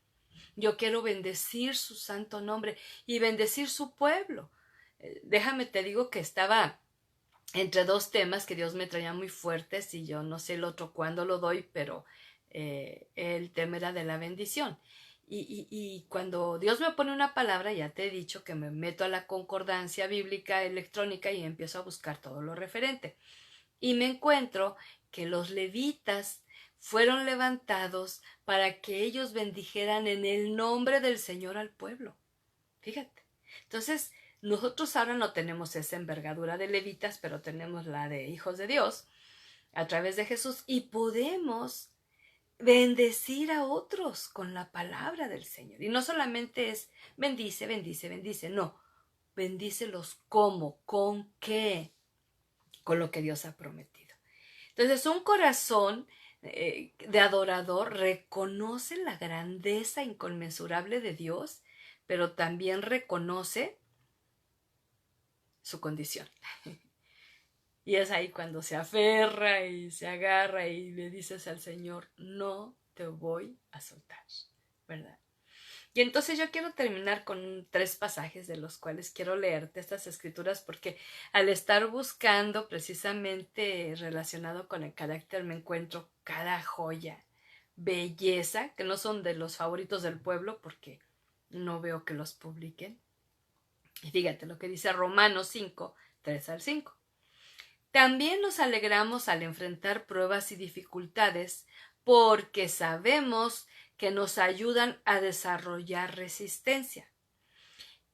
Yo quiero bendecir su santo nombre y bendecir su pueblo. Déjame te digo que estaba entre 2 temas que Dios me traía muy fuertes y yo no sé el otro cuándo lo doy, pero el tema era de la bendición. Y cuando Dios me pone una palabra, ya te he dicho que me meto a la concordancia bíblica electrónica y empiezo a buscar todo lo referente. Y me encuentro que los levitas fueron levantados para que ellos bendijeran en el nombre del Señor al pueblo. Fíjate. Entonces, nosotros ahora no tenemos esa envergadura de levitas, pero tenemos la de hijos de Dios a través de Jesús y podemos bendecir a otros con la palabra del Señor. Y no solamente es bendice, bendice, bendice, no, bendícelos ¿cómo? ¿Con qué? Con lo que Dios ha prometido. Entonces, un corazón de adorador reconoce la grandeza inconmensurable de Dios, pero también reconoce su condición. Y es ahí cuando se aferra y se agarra y le dices al Señor, no te voy a soltar, ¿verdad? Y entonces yo quiero terminar con 3 pasajes de los cuales quiero leerte estas escrituras porque al estar buscando precisamente relacionado con el carácter me encuentro cada joya, belleza, que no son de los favoritos del pueblo porque no veo que los publiquen. Y fíjate lo que dice Romanos 5, 3 al 5. También nos alegramos al enfrentar pruebas y dificultades porque sabemos que nos ayudan a desarrollar resistencia.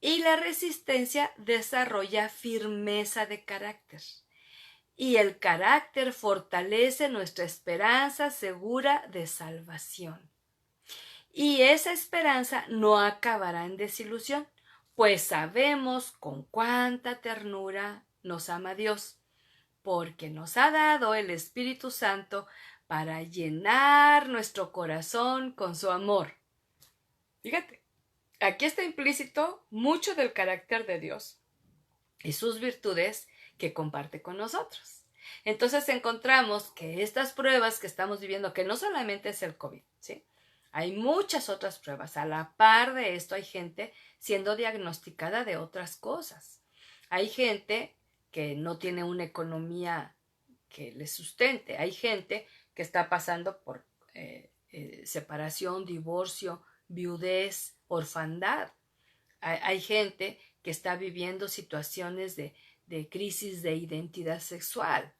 Y la resistencia desarrolla firmeza de carácter. Y el carácter fortalece nuestra esperanza segura de salvación. Y esa esperanza no acabará en desilusión, pues sabemos con cuánta ternura nos ama Dios, porque nos ha dado el Espíritu Santo para llenar nuestro corazón con su amor. Fíjate, aquí está implícito mucho del carácter de Dios y sus virtudes que comparte con nosotros. Entonces encontramos que estas pruebas que estamos viviendo, que no solamente es el COVID, ¿sí? Hay muchas otras pruebas. A la par de esto hay gente siendo diagnosticada de otras cosas. Hay gente que no tiene una economía que le sustente. Hay gente que está pasando por separación, divorcio, viudez, orfandad. Hay gente que está viviendo situaciones de crisis de identidad sexual.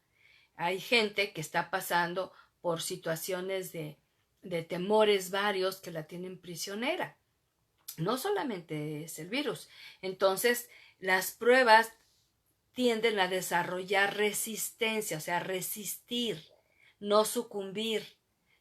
Hay gente que está pasando por situaciones de temores varios que la tienen prisionera. No solamente es el virus. Entonces, las pruebas tienden a desarrollar resistencia, o sea, resistir, no sucumbir,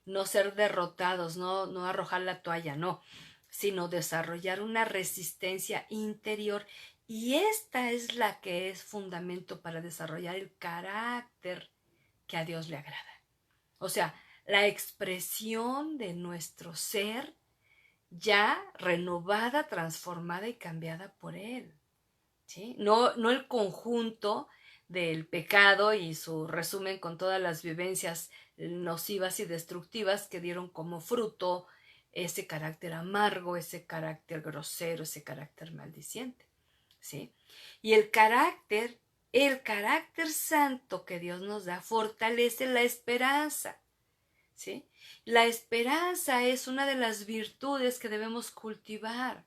no ser derrotados, no arrojar la toalla, no, sino desarrollar una resistencia interior. Y esta es la que es fundamento para desarrollar el carácter que a Dios le agrada. O sea, la expresión de nuestro ser ya renovada, transformada y cambiada por Él. ¿Sí? No el conjunto del pecado y su resumen con todas las vivencias nocivas y destructivas que dieron como fruto ese carácter amargo, ese carácter grosero, ese carácter maldiciente. ¿Sí? Y el carácter santo que Dios nos da fortalece la esperanza. ¿Sí? La esperanza es una de las virtudes que debemos cultivar.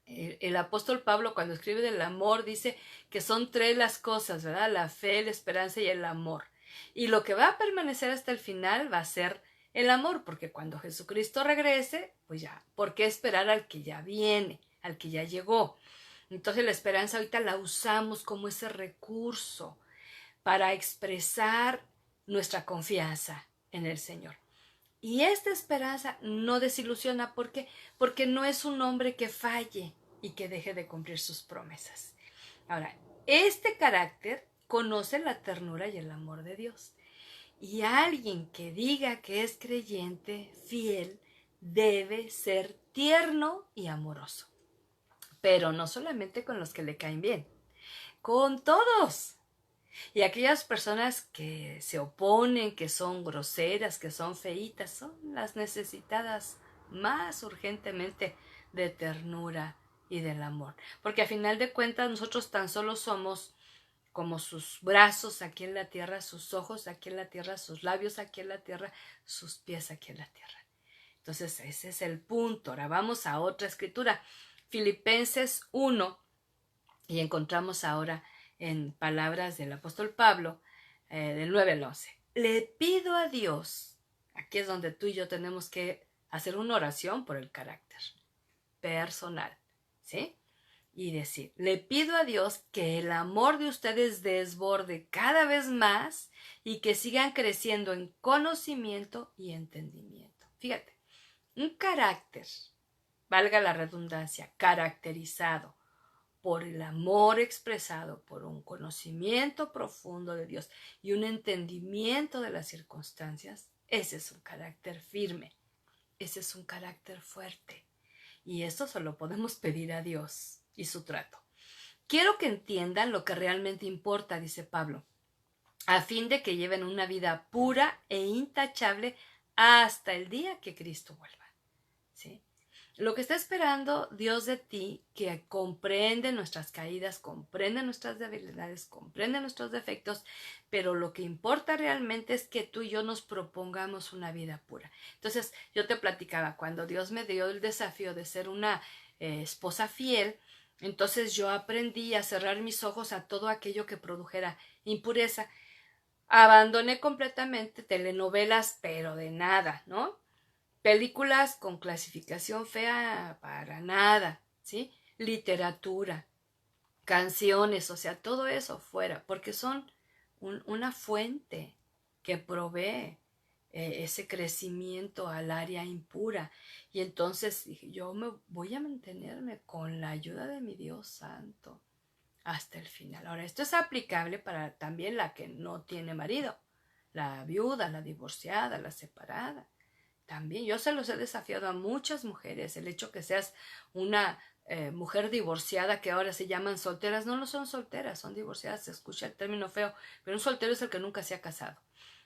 El apóstol Pablo cuando escribe del amor dice que son 3 las cosas, ¿verdad? La fe, la esperanza y el amor. Y lo que va a permanecer hasta el final va a ser el amor, porque cuando Jesucristo regrese, pues ya, ¿por qué esperar al que ya viene, al que ya llegó? Entonces la esperanza ahorita la usamos como ese recurso para expresar nuestra confianza en el Señor. Y esta esperanza no desilusiona. ¿Por qué? Porque no es un hombre que falle y que deje de cumplir sus promesas. Ahora, este carácter conoce la ternura y el amor de Dios. Y alguien que diga que es creyente, fiel, debe ser tierno y amoroso. Pero no solamente con los que le caen bien, con todos. Y aquellas personas que se oponen, que son groseras, que son feitas, son las necesitadas más urgentemente de ternura y del amor. Porque a final de cuentas nosotros tan solo somos como sus brazos aquí en la tierra, sus ojos aquí en la tierra, sus labios aquí en la tierra, sus pies aquí en la tierra. Entonces ese es el punto. Ahora vamos a otra escritura, Filipenses 1, y encontramos ahora en palabras del apóstol Pablo, del 9 al 11. Le pido a Dios, aquí es donde tú y yo tenemos que hacer una oración por el carácter personal, ¿sí? Y decir, le pido a Dios que el amor de ustedes desborde cada vez más y que sigan creciendo en conocimiento y entendimiento. Fíjate, un carácter, valga la redundancia, caracterizado por el amor expresado por un conocimiento profundo de Dios y un entendimiento de las circunstancias, ese es un carácter firme, ese es un carácter fuerte. Y esto solo podemos pedir a Dios y su trato. Quiero que entiendan lo que realmente importa, dice Pablo, a fin de que lleven una vida pura e intachable hasta el día que Cristo vuelva. ¿Sí? Lo que está esperando Dios de ti, que comprende nuestras caídas, comprende nuestras debilidades, comprende nuestros defectos, pero lo que importa realmente es que tú y yo nos propongamos una vida pura. Entonces, yo te platicaba, cuando Dios me dio el desafío de ser una esposa fiel, entonces yo aprendí a cerrar mis ojos a todo aquello que produjera impureza. Abandoné completamente telenovelas, pero de nada, ¿no? Películas con clasificación fea para nada, ¿sí? Literatura, canciones, o sea, todo eso fuera, porque son una fuente que provee ese crecimiento al área impura. Y entonces dije, yo me voy a mantenerme con la ayuda de mi Dios Santo hasta el final. Ahora, esto es aplicable para también la que no tiene marido, la viuda, la divorciada, la separada. También yo se los he desafiado a muchas mujeres. El hecho que seas una mujer divorciada, que ahora se llaman solteras, no lo son solteras, son divorciadas, se escucha el término feo, pero un soltero es el que nunca se ha casado.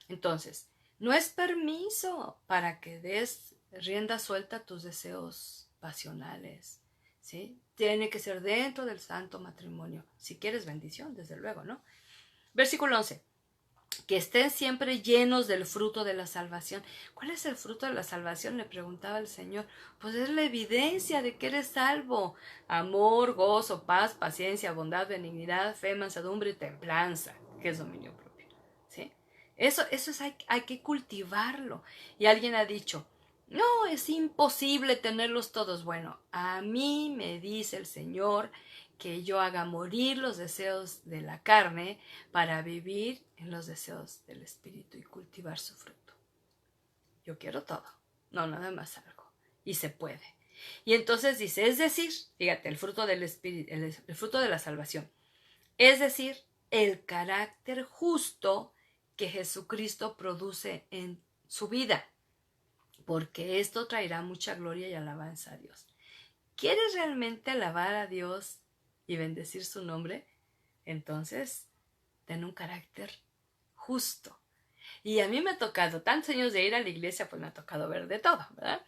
Entonces, no es permiso para que des rienda suelta a tus deseos pasionales, ¿sí? Tiene que ser dentro del santo matrimonio, si quieres bendición, desde luego, ¿no? Versículo 11. Que estén siempre llenos del fruto de la salvación. ¿Cuál es el fruto de la salvación?, le preguntaba el Señor. Pues es la evidencia de que eres salvo. Amor, gozo, paz, paciencia, bondad, benignidad, fe, mansedumbre y templanza, que es dominio propio. ¿Sí? Eso hay que cultivarlo. Y alguien ha dicho, no, es imposible tenerlos todos. Bueno, a mí me dice el Señor que yo haga morir los deseos de la carne para vivir en los deseos del Espíritu y cultivar su fruto. Yo quiero todo, no nada más algo. Y se puede. Y entonces dice, es decir, fíjate, el fruto del Espíritu, el fruto de la salvación. Es decir, el carácter justo que Jesucristo produce en su vida. Porque esto traerá mucha gloria y alabanza a Dios. ¿Quieres realmente alabar a Dios y bendecir su nombre? Entonces, ten un carácter justo. Y a mí me ha tocado tantos años de ir a la iglesia, pues me ha tocado ver de todo, ¿verdad?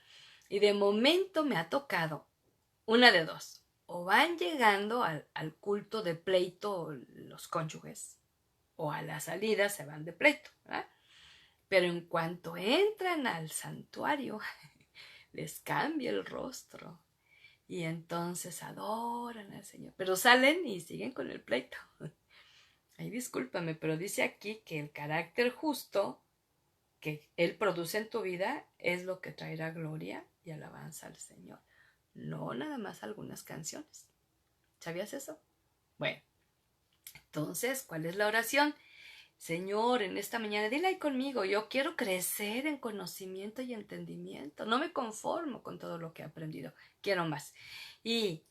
Y de momento me ha tocado una de dos. O van llegando al culto de pleito los cónyuges, o a la salida se van de pleito, ¿verdad? Pero en cuanto entran al santuario, les cambia el rostro. Y entonces adoran al Señor. Pero salen y siguen con el pleito. Ay, discúlpame, pero dice aquí que el carácter justo que Él produce en tu vida es lo que traerá gloria y alabanza al Señor. No nada más algunas canciones. ¿Sabías eso? Bueno, entonces, ¿cuál es la oración? Señor, en esta mañana, dile ahí conmigo, yo quiero crecer en conocimiento y entendimiento. No me conformo con todo lo que he aprendido. Quiero más. Y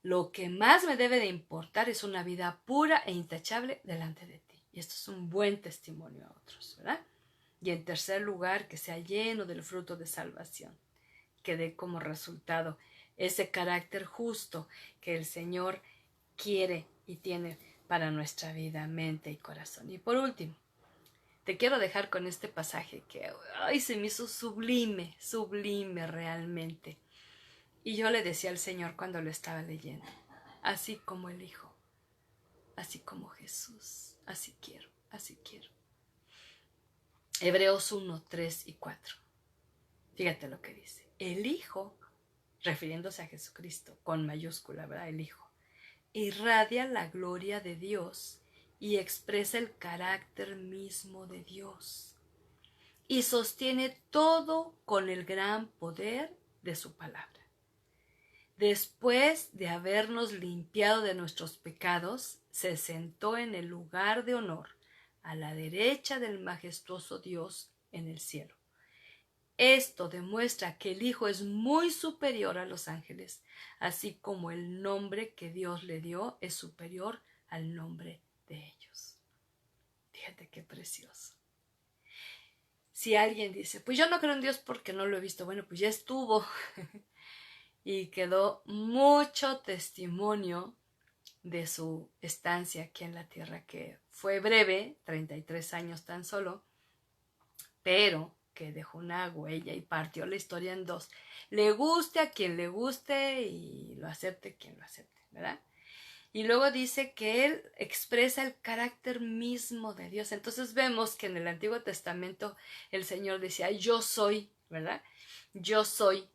lo que más me debe de importar es una vida pura e intachable delante de ti. Y esto es un buen testimonio a otros, ¿verdad? Y en tercer lugar, que sea lleno del fruto de salvación, que dé como resultado ese carácter justo que el Señor quiere y tiene para nuestra vida, mente y corazón. Y por último, te quiero dejar con este pasaje que ay, se me hizo sublime, sublime realmente. Y yo le decía al Señor cuando lo estaba leyendo, así como el Hijo, así como Jesús, así quiero, así quiero. Hebreos 1, 3 y 4. Fíjate lo que dice. El Hijo, refiriéndose a Jesucristo, con mayúscula, ¿verdad? El Hijo, irradia la gloria de Dios y expresa el carácter mismo de Dios. Y sostiene todo con el gran poder de su palabra. Después de habernos limpiado de nuestros pecados, se sentó en el lugar de honor, a la derecha del majestuoso Dios en el cielo. Esto demuestra que el Hijo es muy superior a los ángeles, así como el nombre que Dios le dio es superior al nombre de ellos. Fíjate qué precioso. Si alguien dice, pues yo no creo en Dios porque no lo he visto, bueno, pues ya estuvo. Y quedó mucho testimonio de su estancia aquí en la tierra, que fue breve, 33 años tan solo, pero que dejó una huella y partió la historia en dos. Le guste a quien le guste y lo acepte quien lo acepte, ¿verdad? Y luego dice que él expresa el carácter mismo de Dios. Entonces vemos que en el Antiguo Testamento el Señor decía, yo soy, ¿verdad? Yo soy,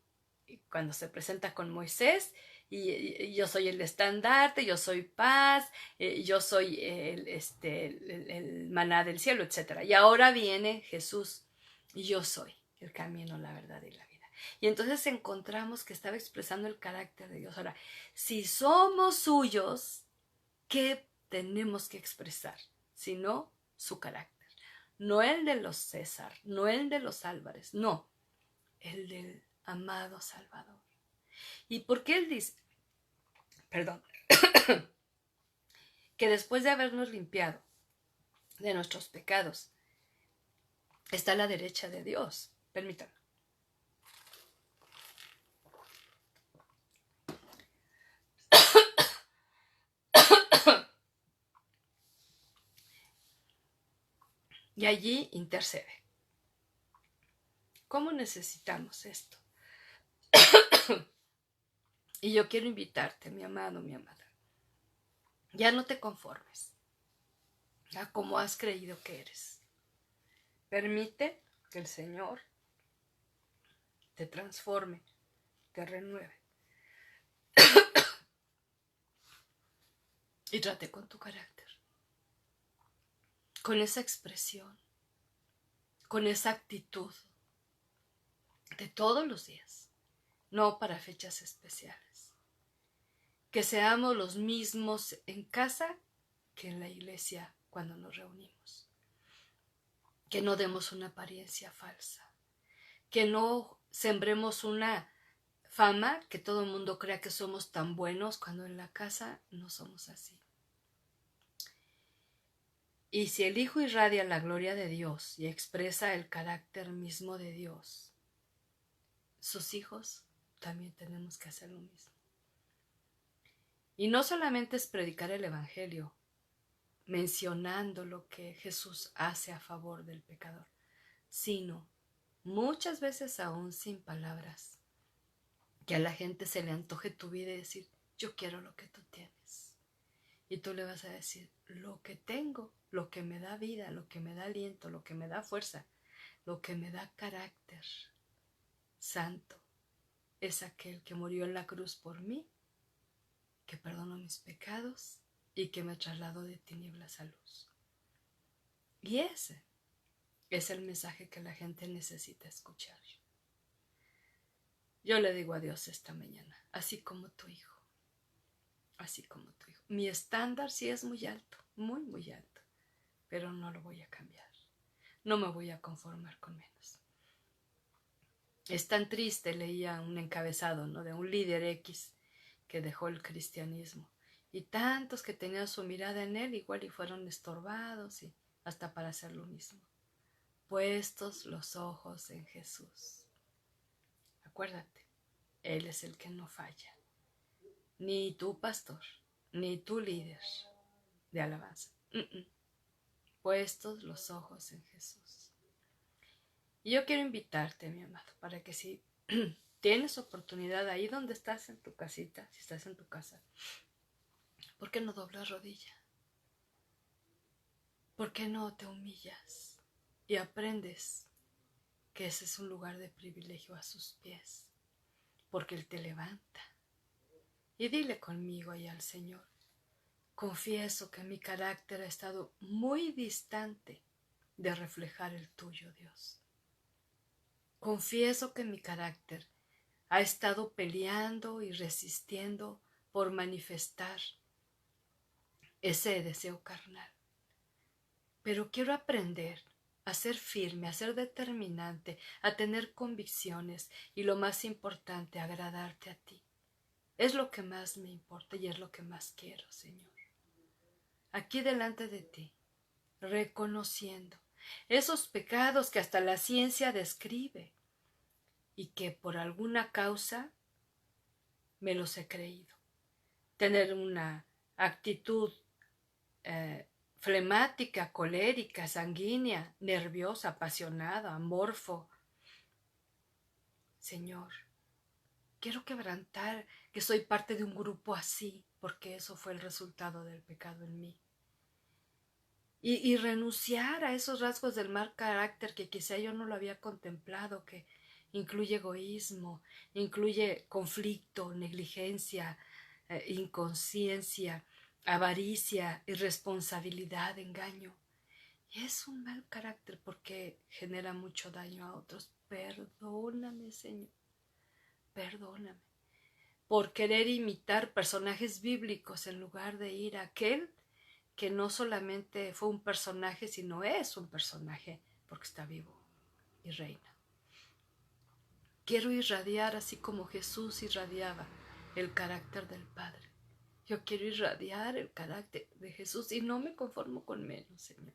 cuando se presenta con Moisés, y yo soy el estandarte, yo soy paz, yo soy el maná del cielo, etc. Y ahora viene Jesús, y yo soy el camino, la verdad y la vida. Y entonces encontramos que estaba expresando el carácter de Dios. Ahora, si somos suyos, ¿qué tenemos que expresar? Sino su carácter. No el de los César, no el de los Álvarez, no, el del amado Salvador. ¿Y por qué él dice, perdón, que después de habernos limpiado de nuestros pecados, está a la derecha de Dios? Permítanme. Y allí intercede. ¿Cómo necesitamos esto? Y yo quiero invitarte, mi amado, mi amada. Ya no te conformes a cómo has creído que eres. Permite que el Señor te transforme, te renueve. Y trate con tu carácter, con esa expresión, con esa actitud de todos los días, no para fechas especiales. Que seamos los mismos en casa que en la iglesia cuando nos reunimos. Que no demos una apariencia falsa. Que no sembremos una fama que todo el mundo crea que somos tan buenos cuando en la casa no somos así. Y si el Hijo irradia la gloria de Dios y expresa el carácter mismo de Dios, sus hijos también tenemos que hacer lo mismo. Y no solamente es predicar el Evangelio, mencionando lo que Jesús hace a favor del pecador, sino muchas veces aún sin palabras, que a la gente se le antoje tu vida y decir, yo quiero lo que tú tienes. Y tú le vas a decir, lo que tengo, lo que me da vida, lo que me da aliento, lo que me da fuerza, lo que me da carácter santo, es aquel que murió en la cruz por mí, que perdonó mis pecados y que me trasladó de tinieblas a luz. Y ese es el mensaje que la gente necesita escuchar. Yo le digo a Dios esta mañana, así como tu hijo, así como tu hijo. Mi estándar sí es muy alto, muy, muy alto, pero no lo voy a cambiar. No me voy a conformar con menos. Es tan triste, leía un encabezado, ¿no?, de un líder X que dejó el cristianismo. Y tantos que tenían su mirada en él igual y fueron estorbados y hasta para hacer lo mismo. Puestos los ojos en Jesús. Acuérdate, Él es el que no falla. Ni tu pastor, ni tu líder de alabanza. Puestos los ojos en Jesús. Y yo quiero invitarte, mi amado, para que si tienes oportunidad ahí donde estás en tu casita, si estás en tu casa, ¿por qué no doblas rodilla? ¿Por qué no te humillas y aprendes que ese es un lugar de privilegio a sus pies, porque Él te levanta. Y dile conmigo ahí al Señor: confieso que mi carácter ha estado muy distante de reflejar el tuyo, Dios. Confieso que mi carácter ha estado peleando y resistiendo por manifestar ese deseo carnal. Pero quiero aprender a ser firme, a ser determinante, a tener convicciones y, lo más importante, a agradarte a ti. Es lo que más me importa y es lo que más quiero, Señor. Aquí delante de ti, reconociendo esos pecados que hasta la ciencia describe y que por alguna causa me los he creído. Tener una actitud flemática, colérica, sanguínea, nerviosa, apasionada, amorfo. Señor, quiero quebrantar que soy parte de un grupo así, porque eso fue el resultado del pecado en mí. Y renunciar a esos rasgos del mal carácter que quizá yo no lo había contemplado, que incluye egoísmo, incluye conflicto, negligencia, inconsciencia, avaricia, irresponsabilidad, engaño. Y es un mal carácter porque genera mucho daño a otros. Perdóname, Señor, perdóname por querer imitar personajes bíblicos en lugar de ir a aquel que no solamente fue un personaje, sino es un personaje porque está vivo y reina. Quiero irradiar así como Jesús irradiaba el carácter del Padre. Yo quiero irradiar el carácter de Jesús y no me conformo con menos, Señor.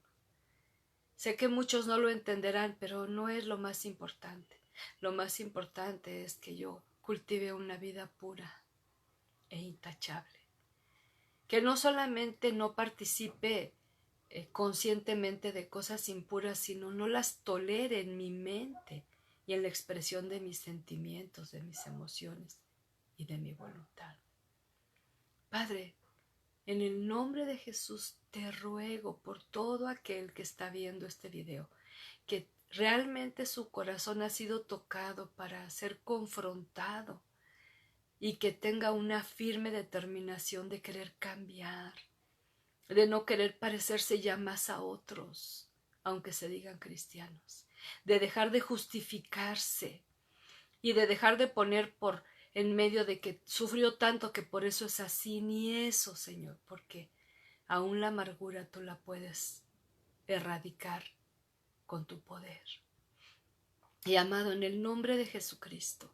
Sé que muchos no lo entenderán, pero no es lo más importante. Lo más importante es que yo cultive una vida pura e intachable. Que no solamente no participe conscientemente de cosas impuras, sino no las tolere en mi mente y en la expresión de mis sentimientos, de mis emociones y de mi voluntad. Padre, en el nombre de Jesús te ruego por todo aquel que está viendo este video, que realmente su corazón ha sido tocado para ser confrontado y que tenga una firme determinación de querer cambiar, de no querer parecerse ya más a otros, aunque se digan cristianos, de dejar de justificarse y de dejar de poner por en medio de que sufrió tanto que por eso es así, ni eso, Señor, porque aún la amargura tú la puedes erradicar con tu poder. Y amado, en el nombre de Jesucristo,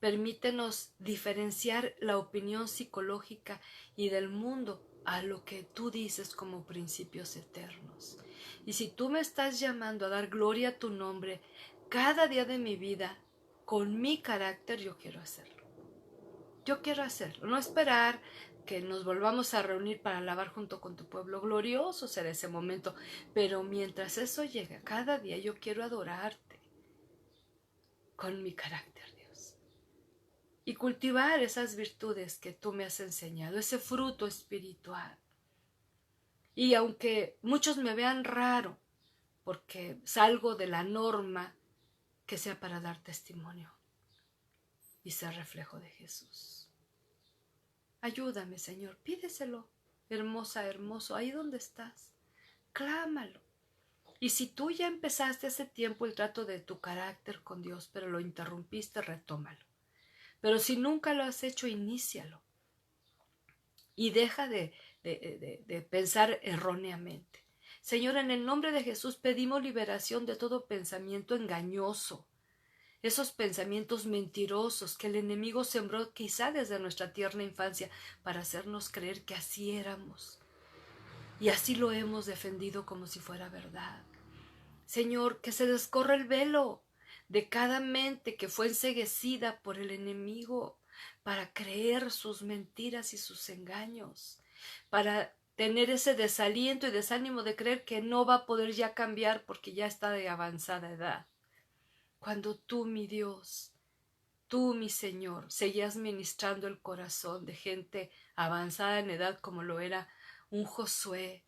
permítenos diferenciar la opinión psicológica y del mundo a lo que tú dices como principios eternos. Y si tú me estás llamando a dar gloria a tu nombre cada día de mi vida, con mi carácter, yo quiero hacerlo. Yo quiero hacerlo, no esperar que nos volvamos a reunir para alabar junto con tu pueblo. Glorioso será ese momento, pero mientras eso llega, cada día yo quiero adorarte con mi carácter, Dios, y cultivar esas virtudes que tú me has enseñado, ese fruto espiritual. Y aunque muchos me vean raro, porque salgo de la norma, que sea para dar testimonio y ser reflejo de Jesús. Ayúdame, Señor, pídeselo, hermosa, hermoso, ahí donde estás, clámalo. Y si tú ya empezaste hace tiempo el trato de tu carácter con Dios, pero lo interrumpiste, retómalo. Pero si nunca lo has hecho, inícialo. Y deja de pensar erróneamente. Señor, en el nombre de Jesús pedimos liberación de todo pensamiento engañoso, esos pensamientos mentirosos que el enemigo sembró quizá desde nuestra tierna infancia para hacernos creer que así éramos. Y así lo hemos defendido como si fuera verdad. Señor, que se descorra el velo de cada mente que fue enceguecida por el enemigo para creer sus mentiras y sus engaños, para tener ese desaliento y desánimo de creer que no va a poder ya cambiar porque ya está de avanzada edad. Cuando tú, mi Dios, tú, mi Señor, seguías ministrando el corazón de gente avanzada en edad como lo era un Josué,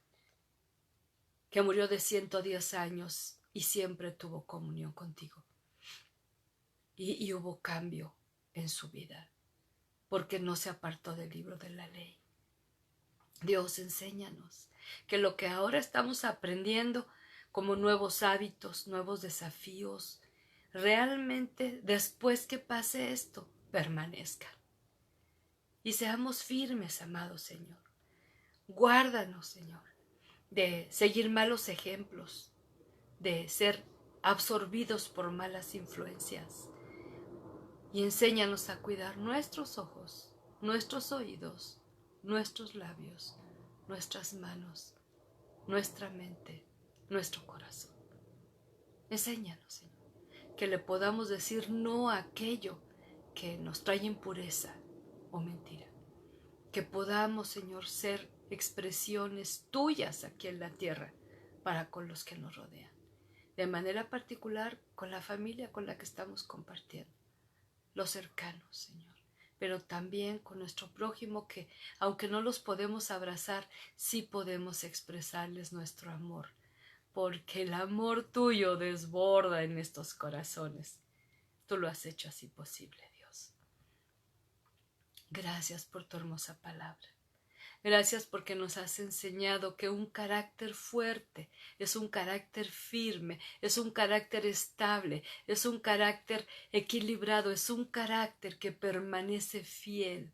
que murió de 110 años y siempre tuvo comunión contigo. y hubo cambio en su vida, porque no se apartó del libro de la ley. Dios, enséñanos que lo que ahora estamos aprendiendo como nuevos hábitos, nuevos desafíos, realmente después que pase esto, permanezca. Y seamos firmes, amado Señor. Guárdanos, Señor, de seguir malos ejemplos, de ser absorbidos por malas influencias. Y enséñanos a cuidar nuestros ojos, nuestros oídos, nuestros labios, nuestras manos, nuestra mente, nuestro corazón. Enséñanos, Señor, que le podamos decir no a aquello que nos trae impureza o mentira. Que podamos, Señor, ser expresiones tuyas aquí en la tierra para con los que nos rodean. De manera particular con la familia con la que estamos compartiendo. Los cercanos, Señor. Pero también con nuestro prójimo que, aunque no los podemos abrazar, sí podemos expresarles nuestro amor. Porque el amor tuyo desborda en estos corazones. Tú lo has hecho así posible, Dios. Gracias por tu hermosa palabra. Gracias porque nos has enseñado que un carácter fuerte es un carácter firme, es un carácter estable, es un carácter equilibrado, es un carácter que permanece fiel,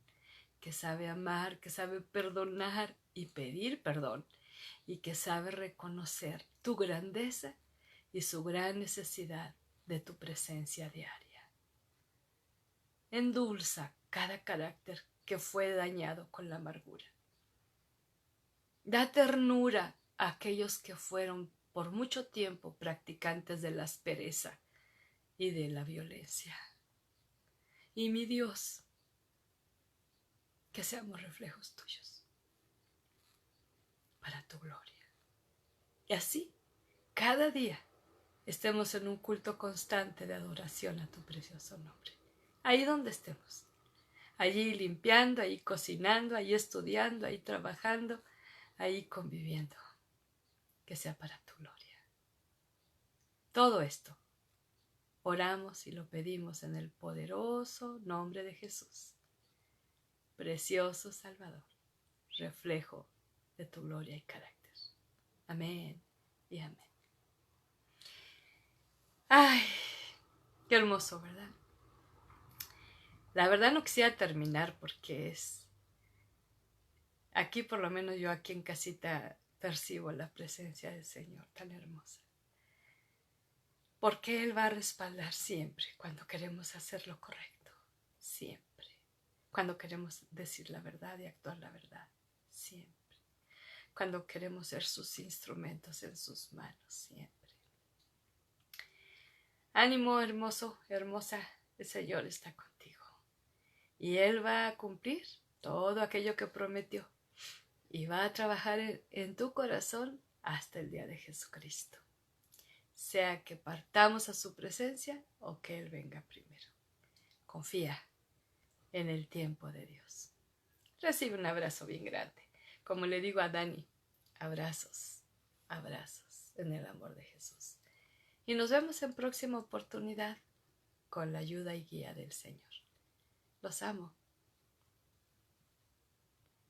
que sabe amar, que sabe perdonar y pedir perdón, y que sabe reconocer tu grandeza y su gran necesidad de tu presencia diaria. Endulza cada carácter que fue dañado con la amargura. Da ternura a aquellos que fueron por mucho tiempo practicantes de la aspereza y de la violencia. Y mi Dios, que seamos reflejos tuyos para tu gloria. Y así, cada día, estemos en un culto constante de adoración a tu precioso nombre. Ahí donde estemos. Allí limpiando, ahí cocinando, ahí estudiando, ahí trabajando, ahí conviviendo, que sea para tu gloria. Todo esto oramos y lo pedimos en el poderoso nombre de Jesús, precioso Salvador, reflejo de tu gloria y carácter. Amén y amén. Ay, qué hermoso, ¿verdad? La verdad no quisiera terminar porque aquí por lo menos yo aquí en casita percibo la presencia del Señor tan hermosa. Porque Él va a respaldar siempre cuando queremos hacer lo correcto. Siempre. Cuando queremos decir la verdad y actuar la verdad. Siempre. Cuando queremos ser sus instrumentos en sus manos. Siempre. Ánimo, hermoso, hermosa. El Señor está contigo. Y Él va a cumplir todo aquello que prometió. Y va a trabajar en tu corazón hasta el día de Jesucristo. Sea que partamos a su presencia o que Él venga primero. Confía en el tiempo de Dios. Recibe un abrazo bien grande. Como le digo a Dani, abrazos, abrazos en el amor de Jesús. Y nos vemos en próxima oportunidad con la ayuda y guía del Señor. Los amo.